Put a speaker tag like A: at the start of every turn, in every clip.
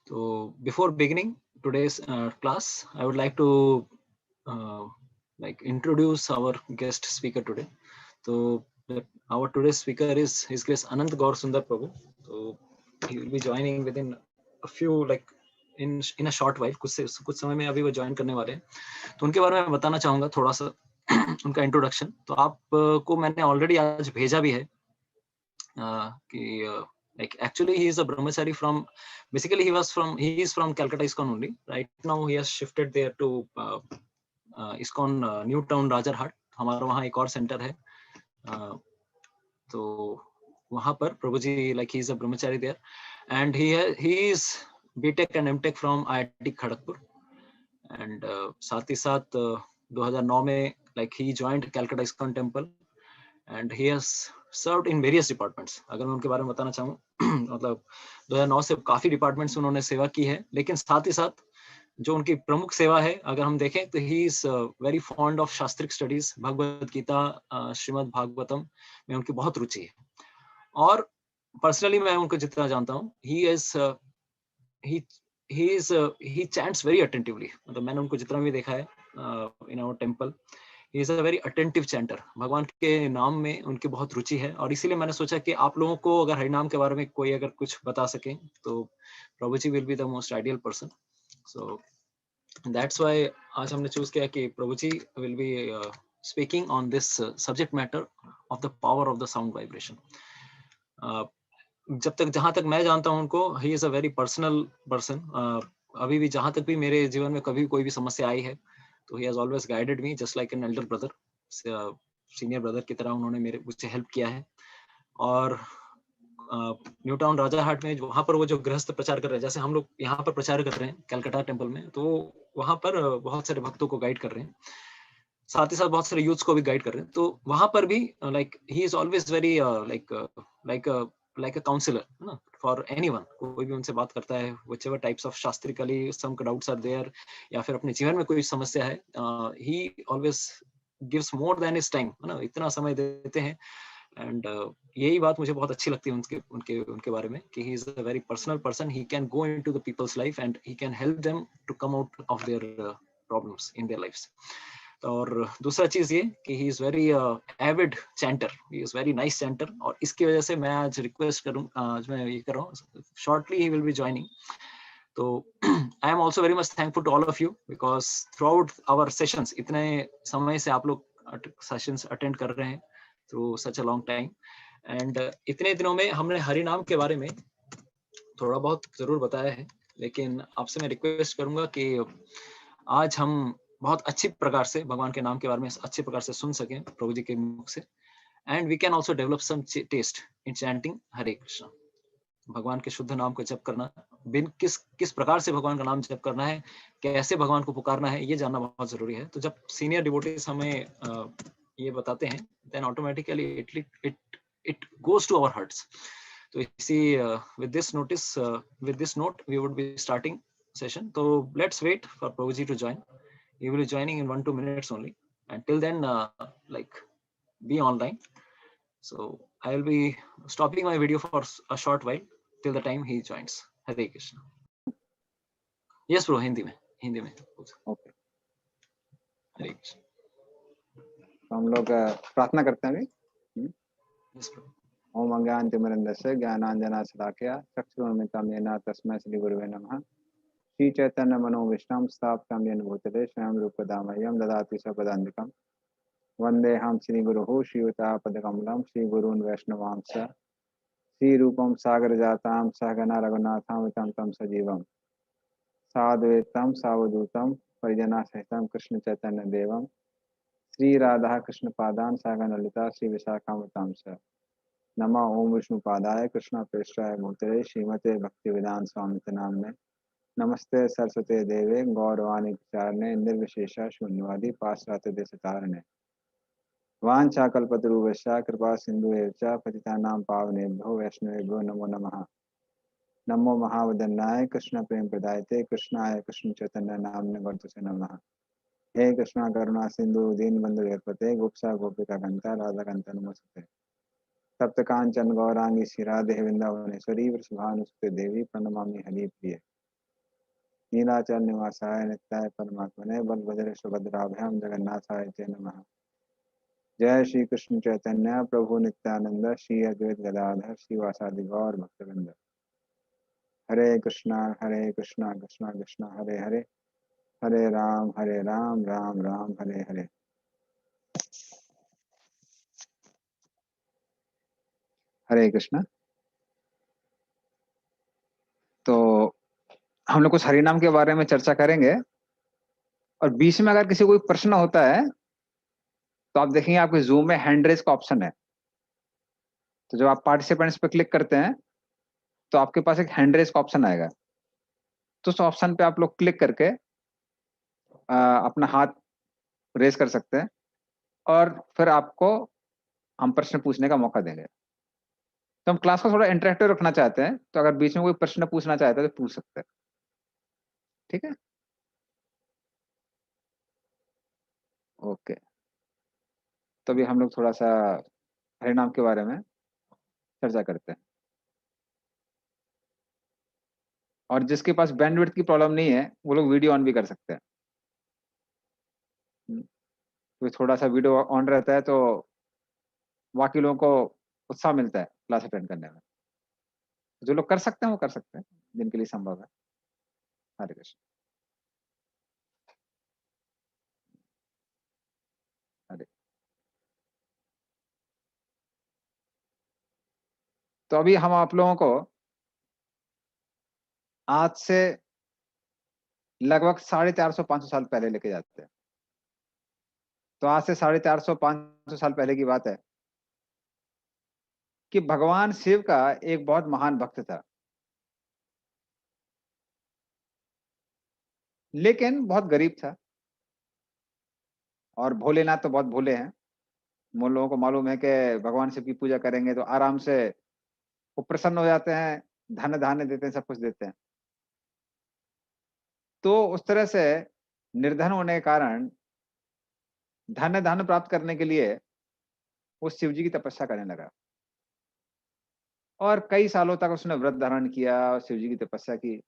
A: So before beginning today's class, I would like to introduce our guest speaker today. So our today's speaker is His Grace Anant Gaur Sundar Prabhu. So he will be joining within a few in a short while. कुछ समय में अभी वो join करने वाले हैं. तो उनके बारे में बताना चाहूंगा थोड़ा सा उनका इंट्रोडक्शन. तो आपको मैंने ऑलरेडी आज भेजा भी है कि actually he is a brahmachari from, basically he is from Calcutta ISKCON only. Right now he has shifted there to ISKCON New Town Rajarhat. हमारा वहाँ एक और सेंटर है. तो वहाँ पर प्रभु जी he is a brahmachari there, and he is BTech and MTech from IIT Kharagpur, and साथ ही साथ 2009 में he joined Calcutta ISKCON Temple, and he has served in various departments. अगर मैं उनके बारे में बताना चाहूँ मतलब 2009 से काफी डिपार्टमेंट्स उन्होंने सेवा की है, लेकिन साथ ही साथ जो उनकी प्रमुख सेवा है अगर हम देखें तो he is very fond of शास्त्रिक स्टडीज. भगवद गीता, श्रीमद् भागवतम में उनकी बहुत रुचि है. और पर्सनली मैं उनको जितना जानता हूँ, he chants very attentively. मतलब मैंने उनको जितना भी देखा है in our temple, he is a very attentive chanter. भगवान के नाम में उनकी बहुत रुचि है, और इसीलिए मैंने सोचा कि आप लोगों को अगर हरिनाम के बारे में कोई अगर कुछ बता सके तो प्रभु जी will be the most ideal person. So that's why आज हमने चूज किया कि प्रभु जी will be speaking on this subject matter of the power of the sound vibration. जब तक जहां तक मैं जानता हूं उनको, ही is a very personal person. अभी भी जहां तक भी मेरे जीवन में कभी कोई भी समस्या आई है तो he has always guided me just like an elder brother. Senior brother की तरह उन्होंने मुझे हेल्प किया है. और न्यू टाउन राजाहाट में वहां पर वो जो गृहस्थ प्रचार कर रहे हैं, जैसे हम लोग यहाँ पर प्रचार कर रहे हैं कलकत्ता टेम्पल में, तो वहां पर बहुत सारे भक्तों को गाइड कर रहे हैं, साथ ही साथ बहुत सारे यूथ्स को भी गाइड कर रहे हैं. तो वहां पर भी he is always very like a counselor, है ना, for anyone. कोई भी उनसे बात करता है, whichever types of शास्त्रिकली some doubts are there, या फिर अपने जीवन में कोई समस्या है, he always gives more than his time, है ना, इतना समय देते हैं. एंड यही बात मुझे बहुत अच्छी लगती है उनके उनके उनके बारे में कि he is a very personal person. He can go into the people's life and he can help them to come out of their problems in their lifes. और दूसरा चीज ये कि he is very avid chanter, he is very nice chanter. और इसकी वजह से मैं आज रिक्वेस्ट करूं, आज मैं ये कर रहा हूँ, shortly he will be joining. तो I am also very much thankful to all of you because throughout our sessions, इतने समय से आप लोग सेशंस अटेंड कर रहे हैं through such a long time. And इतने दिनों में हमने हरि नाम के बारे में थोड़ा बहुत जरूर बताया है, लेकिन आपसे मैं रिक्वेस्ट करूंगा कि आज हम बहुत अच्छी प्रकार से भगवान के नाम के बारे में अच्छे प्रकार से सुन सकें प्रभु जी के मुख से. And we can also develop some taste in chanting Hare Krishna. भगवान के शुद्ध नाम को जप करना, बिन किस प्रकार से भगवान का नाम जप करना है, कैसे भगवान को पुकारना है, ये जानना बहुत जरूरी है. तो जब सीनियर डिवोटीज हमें ये बताते हैं, then automatically it goes to our hearts. तो इसी with this note we would be starting session. So let's wait for Prabhuji to join. He will be joining in 1-2 minutes only. Until then, be online. So I will be stopping my video for a short while till the time he joins. Hare Krishna. Yes, bro. Hindi में.
B: Okay,
A: हरे कृष्ण.
B: तो हम लोग प्रार्थना करते हैं.
A: Yes, bro.
B: ओम अज्ञानतिमिरन्दस्य ज्ञानाञ्जनशलाकया चक्षुरुन्मिलितं येन तस्मै श्री गुरुवे नमः. श्री चैतन्य मनोभीष्टं स्थापितं येन भूतले स्वयं रूपदामह्यं ददाति स्वपदान्तिकं. वन्देऽहं श्रीगुरुः श्रीयुतापदकमलं श्रीगुरून् वैष्णवांश्च श्रीरूपं सागरजातां सहगना रघुनाथामितं तं सजीवं साद्वैतं सावधूतं परिजनसहितं कृष्णचैतन्यदेवं श्रीराधा कृष्णपादान् सहगणललिता श्रीविशाखान्वितां च. नमः ओम विष्णुपादाय कृष्णप्रेष्ठाय भूतले श्रीमते भक्तिवेदांत स्वामी नाम्ने. नमस्ते सरस्वते देवे गौरवाणी प्रचारणे निर्विशेषा शून्यवादी पाश्चात्य देशतारणे. वाञ्छाकल्पतरुभ्यश्च कृपा सिन्धुभ्यश्च पतितानां पावनेभ्यो वैष्णवेभ्यो नमो नमः. नमो महावदन्नाय कृष्ण प्रेम प्रदायते कृष्णाय कृष्ण चैतन्य नाम्ने वर्तसे नमः. हे कृष्णा करुणा सिंधु दीनबंधु जगत्पते गोपिका गोपिका कांता राधा कांता नमस्ते. सप्त कांचन गौरांगी श्री राधे वृंदावनेश्वरी वृषभानुसुते देवी प्रणमामि हरिप्रिये. नीलाचल निवासाय नित्याय परमात्मने बलभद्र सुभद्राभ्याम जगन्नाथाय ते नमः। जय श्री कृष्ण चैतन्य प्रभु नित्यानंद श्री अद्वैत गदाधर श्रीवासादि गौर भक्तवृंद। हरे कृष्णा कृष्णा कृष्णा हरे हरे, हरे राम राम राम हरे हरे। हरे कृष्णा। तो हम लोग कुछ हरि नाम के बारे में चर्चा करेंगे, और बीच में अगर किसी को कोई प्रश्न होता है तो आप देखेंगे आपके जूम में हैंड रेज का ऑप्शन है। तो जब आप पार्टिसिपेंट्स पे क्लिक करते हैं तो आपके पास एक हैंड रेज का ऑप्शन आएगा। तो उस ऑप्शन पे आप लोग क्लिक करके अपना हाथ रेज कर सकते हैं, और फिर आपको हम प्रश्न पूछने का मौका देंगे। तो हम क्लास को थोड़ा इंटरेक्टिव रखना चाहते हैं, तो अगर बीच में कोई प्रश्न पूछना चाहता है तो पूछ सकते हैं। ठीक है, ओके। तो अभी हम लोग थोड़ा सा हरिनाम के बारे में चर्चा करते हैं। और जिसके पास बैंडविड्थ की प्रॉब्लम नहीं है वो लोग वीडियो ऑन भी कर सकते हैं। तो थोड़ा सा वीडियो ऑन रहता है तो बाकी लोगों को उत्साह मिलता है क्लास अटेंड करने में। जो लोग कर सकते हैं वो कर सकते हैं, जिनके लिए संभव है। हरे कृष्ण। हरे। तो अभी हम आप लोगों को आज से लगभग 450-500 साल पहले लेके जाते हैं। तो आज से 450-500 साल पहले की बात है कि भगवान शिव का एक बहुत महान भक्त था, लेकिन बहुत गरीब था। और भोलेनाथ तो बहुत भोले हैं। उन लोगों को मालूम है कि भगवान शिव की पूजा करेंगे तो आराम से वो प्रसन्न हो जाते हैं, धन धान्य देते हैं, सब कुछ देते हैं। तो उस तरह से निर्धन होने के कारण धन्य धन प्राप्त करने के लिए वो शिव जी की तपस्या करने लगा, और कई सालों तक उसने व्रत धारण किया और शिव जी की तपस्या की।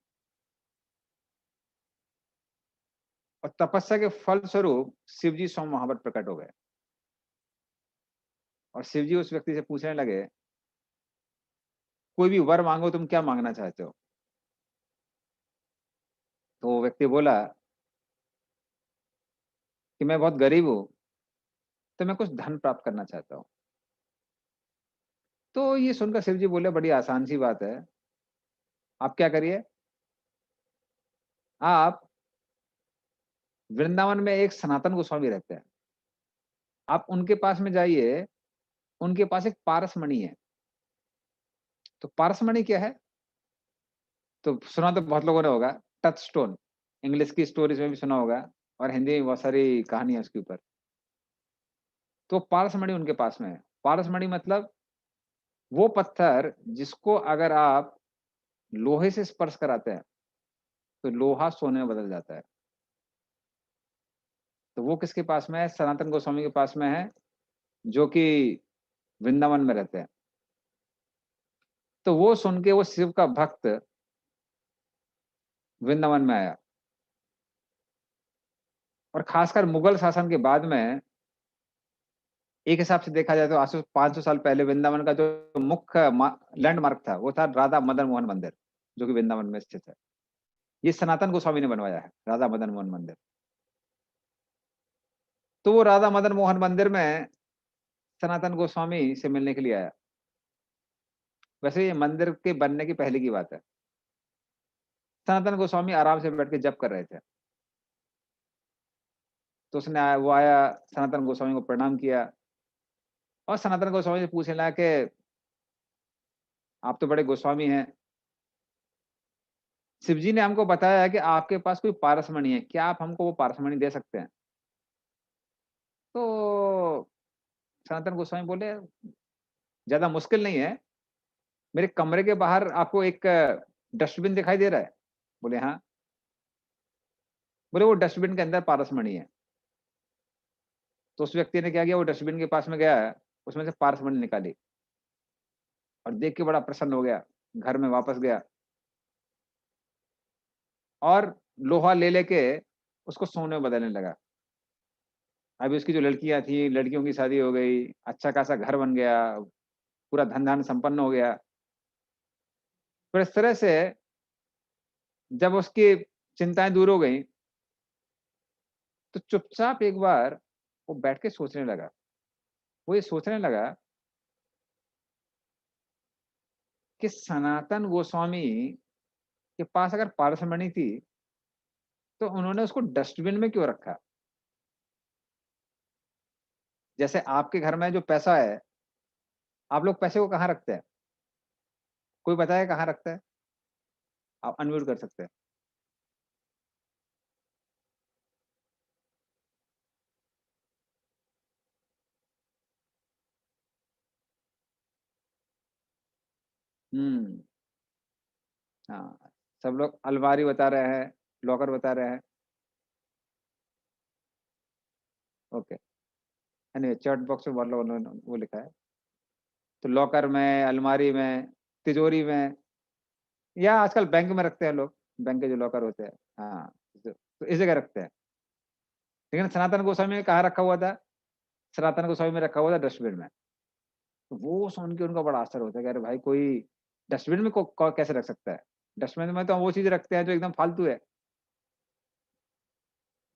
B: और तपस्या के फल स्वरूप शिव जी स्वयं वहां पर प्रकट हो गए। और शिव जी उस व्यक्ति से पूछने लगे, कोई भी वर मांगो, तुम क्या मांगना चाहते हो? तो वो व्यक्ति बोला कि मैं बहुत गरीब हूं, तो मैं कुछ धन प्राप्त करना चाहता हूँ। तो ये सुनकर शिव जी बोले, बड़ी आसान सी बात है, आप क्या करिए, आप वृंदावन में एक सनातन गोस्वामी रहते हैं, आप उनके पास में जाइए। उनके पास एक पारसमणि है। तो पारसमणि क्या है? तो सुना तो बहुत लोगों ने होगा, टच स्टोन। इंग्लिश की स्टोरीज में भी सुना होगा, और हिंदी में बहुत सारी कहानी है उसके ऊपर। तो पारसमणि उनके पास में है। पारसमणि मतलब वो पत्थर जिसको अगर आप लोहे से स्पर्श कराते हैं तो लोहा सोने में बदल जाता है। तो वो किसके पास में है? सनातन गोस्वामी के पास में है, जो कि वृंदावन में रहते हैं। तो वो सुन के वो शिव का भक्त वृंदावन में आया। और खासकर मुगल शासन के बाद में, एक हिसाब से देखा जाए तो आज से 500 साल पहले वृंदावन का जो मुख्य लैंडमार्क था वो था राधा मदन मोहन मंदिर, जो कि वृंदावन में स्थित है। ये सनातन गोस्वामी ने बनवाया है, राधा मदन मोहन मंदिर। तो वो राधा मदन मोहन मंदिर में सनातन गोस्वामी से मिलने के लिए आया। वैसे ये मंदिर के बनने की पहले की बात है। सनातन गोस्वामी आराम से बैठ के जप कर रहे थे। तो वो आया, सनातन गोस्वामी को प्रणाम किया, और सनातन गोस्वामी से पूछने लगा कि आप तो बड़े गोस्वामी हैं, शिव जी ने हमको बताया है कि आपके पास कोई पारसमणि है, क्या आप हमको वो पारसमणि दे सकते हैं? तो सनातन गोस्वामी बोले, ज्यादा मुश्किल नहीं है, मेरे कमरे के बाहर आपको एक डस्टबिन दिखाई दे रहा है? बोले हाँ। बोले वो डस्टबिन के अंदर पारसमणि है। तो उस व्यक्ति ने क्या किया, वो डस्टबिन के पास में गया, उसमें से पारसमणि निकाली, और देख के बड़ा प्रसन्न हो गया, घर में वापस गया। और लोहा ले लेके उसको सोने में बदलने लगा। अभी उसकी जो लड़कियां थी, लड़कियों की शादी हो गई, अच्छा खासा घर बन गया, पूरा धन धान संपन्न हो गया। फिर इस तरह से जब उसकी चिंताएं दूर हो गई, तो चुपचाप एक बार वो बैठ के सोचने लगा। वो ये सोचने लगा कि सनातन गोस्वामी के पास अगर पारसमणि थी, तो उन्होंने उसको डस्टबिन में क्यों रखा? जैसे आपके घर में जो पैसा है, आप लोग पैसे को कहाँ रखते हैं? कोई बताए कहाँ रखता है? आप अनम्यूट कर सकते हैं। हम्म। हाँ, सब लोग अलमारी बता रहे हैं, लॉकर बता रहे हैं। ओके, एनीवे चैट बॉक्स में बहुत लोगों ने वो लिखा है। तो लॉकर में, अलमारी में, तिजोरी में, या आजकल बैंक में रखते हैं लोग। बैंक के जो लॉकर होते हैं, हाँ, तो इस जगह रखते हैं। लेकिन सनातन गोस्वामी में कहाँ रखा हुआ था? सनातन गोस्वामी में रखा हुआ था डस्टबिन में। तो वो सुन के उनका बड़ा असर होता है कि अरे भाई, कोई डस्टबिन में कैसे रख सकता है? डस्टबिन में तो हम वो चीज रखते हैं जो एकदम फालतू है।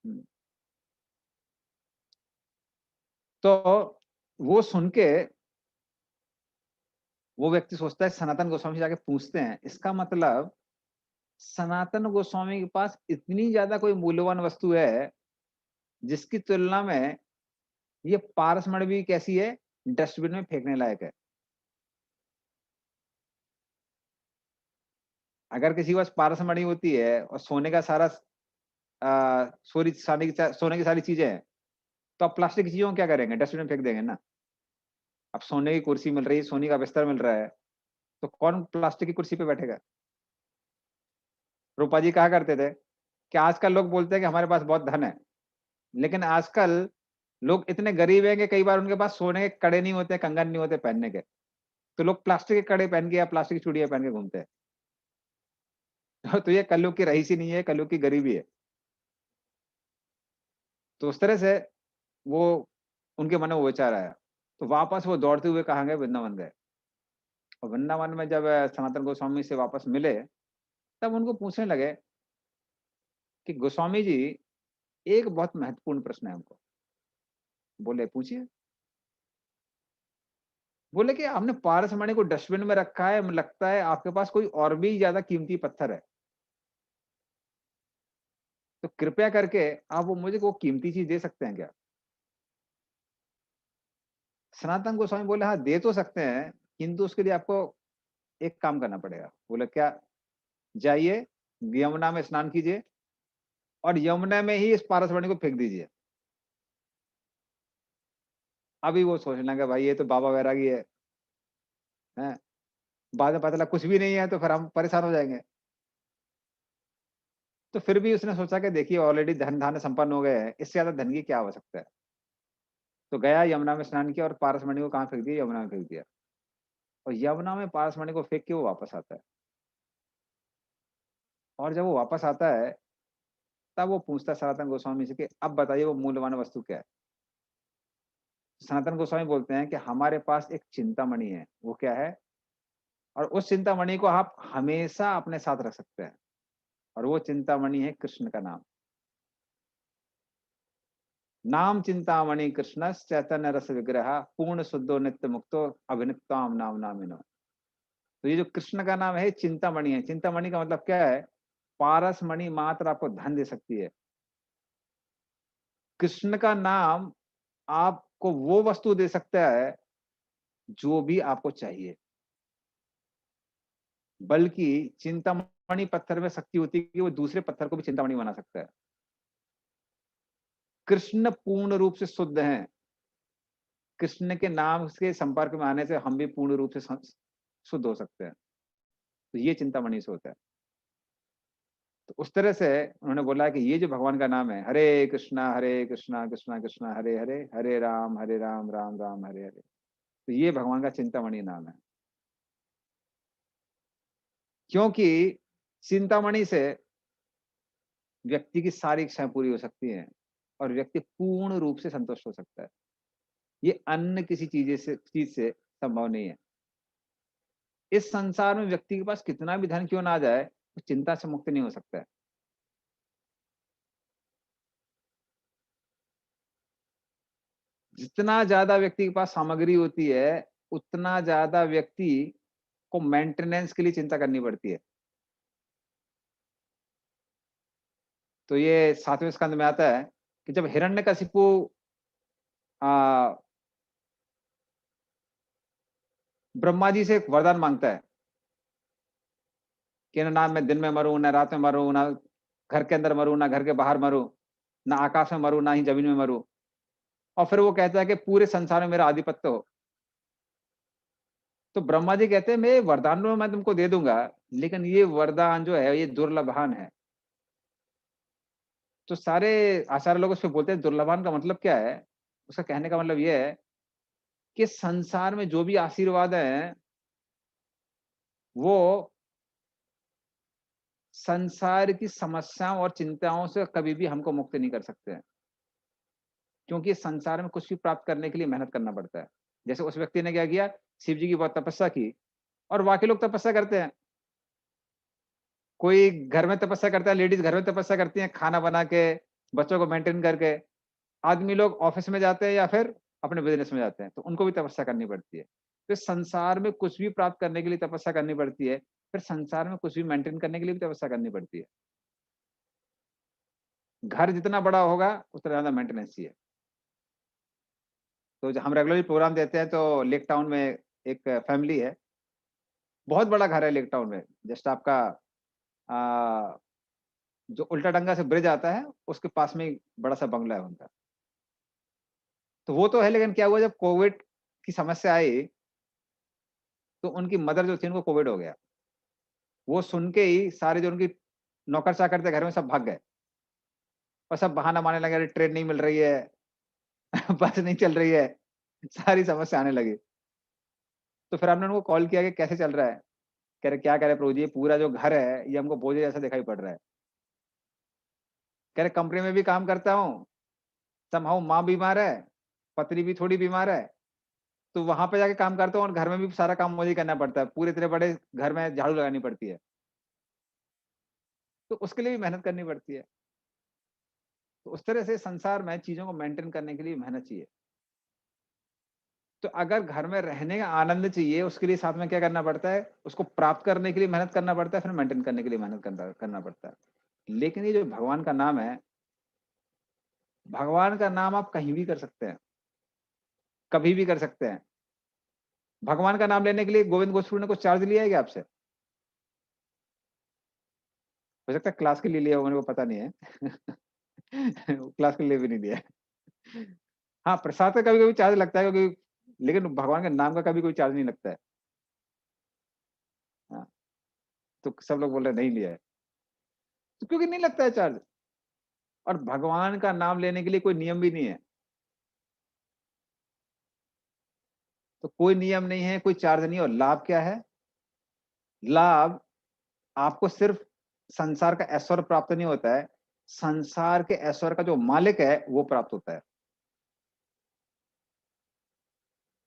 B: हम्म। तो वो सुन के वो व्यक्ति सोचता है, सनातन गोस्वामी से जाके पूछते हैं, इसका मतलब सनातन गोस्वामी के पास इतनी ज्यादा कोई मूल्यवान वस्तु है जिसकी तुलना में ये पारसमणि भी कैसी है, डस्टबिन में फेंकने लायक है। अगर किसी के पास पारसमणि होती है और सोने का सारा सोने की सारी चीजें हैं, तो आप प्लास्टिक की चीजों को क्या करेंगे? डस्टबिन में फेंक देंगे ना। अब सोने की कुर्सी मिल रही है, सोने का बिस्तर मिल रहा है, तो कौन प्लास्टिक की कुर्सी पे बैठेगा? रूपा जी कहा करते थे कि आजकल लोग बोलते हैं कि हमारे पास बहुत धन है, लेकिन आजकल लोग इतने गरीब हैं कि कई बार उनके पास सोने के कड़े नहीं होते, कंगन नहीं होते पहनने के, तो लोग प्लास्टिक के कड़े पहन के या प्लास्टिक की चूड़ियां पहन के घूमते हैं। तो ये कलयुग की रईसी नहीं है, कलयुग की गरीबी है। तो उस तरह से वो उनके मन में वो विचार आया। तो वापस वो दौड़ते हुए कहाँ गए? वृंदावन गए। और वृंदावन में जब सनातन गोस्वामी से वापस मिले, तब उनको पूछने लगे कि गोस्वामी जी, एक बहुत महत्वपूर्ण प्रश्न है हमको। बोले पूछिए। बोले कि आपने पारसमणि को डस्टबिन में रखा है, लगता है आपके पास कोई और भी ज्यादा कीमती पत्थर है, तो कृपया करके आप वो मुझे वो कीमती चीज दे सकते हैं क्या? सनातन गोस्वामी बोले, हाँ दे तो सकते हैं, किंतु उसके लिए आपको एक काम करना पड़ेगा। बोले क्या? जाइए, यमुना में स्नान कीजिए और यमुना में ही इस पारसमणि को फेंक दीजिए। अभी वो सोचने लगा, भाई ये तो बाबा वैरागी है। बाद में पता चला कुछ भी नहीं है, तो फिर हम परेशान हो जाएंगे। तो फिर भी उसने सोचा कि देखिए ऑलरेडी धन धान्य संपन्न हो गए हैं, इससे ज्यादा धन की क्या आवश्यकता है। तो गया, यमुना में स्नान किया और पारसमणि को कहाँ फेंक दिया? यमुना में फेंक दिया। और यमुना में पारसमणि को फेंक के वो वापस आता है। और जब वो वापस आता है, तब वो पूछता है सनातन गोस्वामी से कि अब बताइए वो मूल्यवान वस्तु क्या है। सनातन गोस्वामी बोलते हैं कि हमारे पास एक चिंतामणि है। वो क्या है? और उस चिंतामणि को आप हमेशा अपने साथ रख सकते हैं, और वो चिंतामणि है कृष्ण का नाम। नाम चिंतामणि कृष्ण चैतन्य रस विग्रह पूर्ण शुद्धो नित्य मुक्तो अभिनित्वाम नाम नामिनो। तो ये जो कृष्ण का नाम है, चिंतामणि है। चिंतामणि का मतलब क्या है? पारस मणि मात्र आपको धन दे सकती है। कृष्ण का नाम आपको वो वस्तु दे सकता है जो भी आपको चाहिए। बल्कि चिंतामणि पत्थर में शक्ति होती है कि वो दूसरे पत्थर को भी चिंतामणि बना सकता है। कृष्ण पूर्ण रूप से शुद्ध हैं। कृष्ण के नाम के संपर्क में आने से हम भी पूर्ण रूप से शुद्ध हो सकते हैं। तो ये चिंतामणि से होता है। तो उस तरह से उन्होंने बोला कि ये जो भगवान का नाम है, हरे कृष्णा कृष्णा कृष्णा हरे हरे, हरे राम राम राम हरे हरे, तो ये भगवान का चिंतामणि नाम है। क्योंकि चिंतामणि से व्यक्ति की सारी इच्छाएं पूरी हो सकती हैं और व्यक्ति पूर्ण रूप से संतुष्ट हो सकता है। ये अन्य किसी चीज से संभव नहीं है। इस संसार में व्यक्ति के पास कितना भी धन क्यों ना आ जाए, वो चिंता से मुक्त नहीं हो सकता है। जितना ज्यादा व्यक्ति के पास सामग्री होती है, उतना ज्यादा व्यक्ति को मेंटेनेंस के लिए चिंता करनी पड़ती है। तो ये 7वें स्कंद में आता है कि जब हिरण्यकशिपु आ, ब्रह्मा जी से एक वरदान मांगता है कि ना मैं दिन में मरूं, ना रात में मरूं, ना घर के अंदर मरूं, ना घर के बाहर मरूं, ना आकाश में मरूं, ना ही जमीन में मरूं। और फिर वो कहता है कि पूरे संसार में मेरा आधिपत्य हो। तो ब्रह्मा जी कहते हैं मैं वरदान में मैं तुमको दे दूंगा, लेकिन ये वरदान जो है ये दुर्लभान है। तो सारे आचार्य लोग उस पर बोलते हैं दुर्लभान का मतलब क्या है। उसका कहने का मतलब ये है कि संसार में जो भी आशीर्वाद है वो संसार की समस्याओं और चिंताओं से कभी भी हमको मुक्त नहीं कर सकते हैं, क्योंकि संसार में कुछ भी प्राप्त करने के लिए मेहनत करना पड़ता है। जैसे उस व्यक्ति ने क्या किया, शिव जी की बहुत तपस्या की। और बाकी लोग तपस्या करते हैं, कोई घर में तपस्या करता है, लेडीज घर में तपस्या करती हैं खाना बना के, बच्चों को मेंटेन करके। आदमी लोग ऑफिस में जाते हैं या फिर अपने बिजनेस में जाते हैं, तो उनको भी तपस्या करनी पड़ती है। फिर संसार में कुछ भी प्राप्त करने के लिए तपस्या करनी पड़ती है, फिर संसार में कुछ भी मेंटेन करने के लिए भी तपस्या करनी पड़ती है। घर जितना बड़ा होगा उतना ज्यादा मेंटेनेंस चाहिए। तो हम रेगुलरली प्रोग्राम देते हैं, तो लेक टाउन में एक फैमिली है, बहुत बड़ा घर है लेक टाउन में। जस्ट आपका आ, जो उल्टा डंगा से ब्रिज आता है उसके पास में एक बड़ा सा बंगला है उनका। तो वो तो है, लेकिन क्या हुआ जब कोविड की समस्या आई, तो उनकी मदर जो थी उनको कोविड हो गया। वो सुन के ही सारे जो उनकी नौकर चाकर थे घर में सब भाग गए, और सब बहाना मारने लगे, अरे ट्रेन नहीं मिल रही है बस नहीं चल रही है, सारी समस्या आने लगी। तो फिर हमने उनको कॉल किया कि कैसे चल रहा है। कह रहे क्या करे प्रभु जी, ये पूरा जो घर है ये हमको बोझ जैसा दिखाई पड़ रहा है। कह रहे कंपनी में भी काम करता हूँ, समहाउ माँ बीमार है, पत्नी भी थोड़ी बीमार है, तो वहां पे जाके काम करता हूँ और घर में भी सारा काम मुझे ही करना पड़ता है। पूरे इतने बड़े घर में झाड़ू लगानी पड़ती है, तो उसके लिए भी मेहनत करनी पड़ती है। तो उस तरह से संसार में चीजों को मेंटेन करने के लिए मेहनत चाहिए। तो अगर घर में रहने का आनंद चाहिए, उसके लिए साथ में क्या करना पड़ता है, उसको प्राप्त करने के लिए मेहनत करना पड़ता है, फिर मेंटेन करने के लिए मेहनत करना पड़ता है। लेकिन ये जो भगवान का नाम है, भगवान का नाम आप कहीं भी कर सकते हैं, कभी भी कर सकते हैं। भगवान का नाम लेने के लिए गोविंद गोस्वामी ने कुछ चार्ज लिया है क्या आपसे? हो सकता है क्लास के लिए लिया होगा, मेरे को पता नहीं है क्लास के लिए भी नहीं दिया है। हाँ, प्रसाद का कभी कभी चार्ज लगता है, क्योंकि लेकिन भगवान के नाम का कभी कोई चार्ज नहीं लगता है। हाँ, तो सब लोग बोल रहे हैं नहीं लिया है, तो क्योंकि नहीं लगता है चार्ज। और भगवान का नाम लेने के लिए कोई नियम भी नहीं है, तो कोई नियम नहीं है, कोई चार्ज नहीं है। और लाभ क्या है? लाभ आपको सिर्फ संसार का ऐश्वर्य प्राप्त नहीं होता है, संसार के ऐश्वर्य का जो मालिक है वो प्राप्त होता है।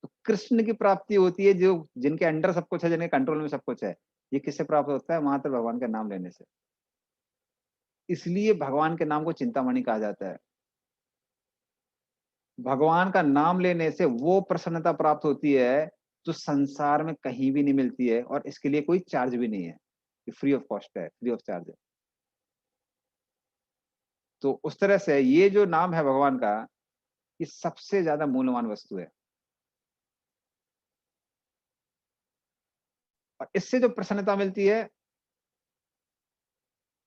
B: तो कृष्ण की प्राप्ति होती है, जो जिनके अंडर सब कुछ है, जिनके कंट्रोल में सब कुछ है। ये किससे प्राप्त होता है? मात्र भगवान का नाम लेने से। इसलिए भगवान के नाम को चिंतामणि कहा जाता है। भगवान का नाम लेने से वो प्रसन्नता प्राप्त होती है जो संसार में कहीं भी नहीं मिलती है, और इसके लिए कोई चार्ज भी नहीं है, ये फ्री ऑफ कॉस्ट है, फ्री ऑफ चार्ज है। तो उस तरह से ये जो नाम है भगवान का, ये सबसे ज्यादा मूल्यवान वस्तु है। और इससे जो प्रसन्नता मिलती है,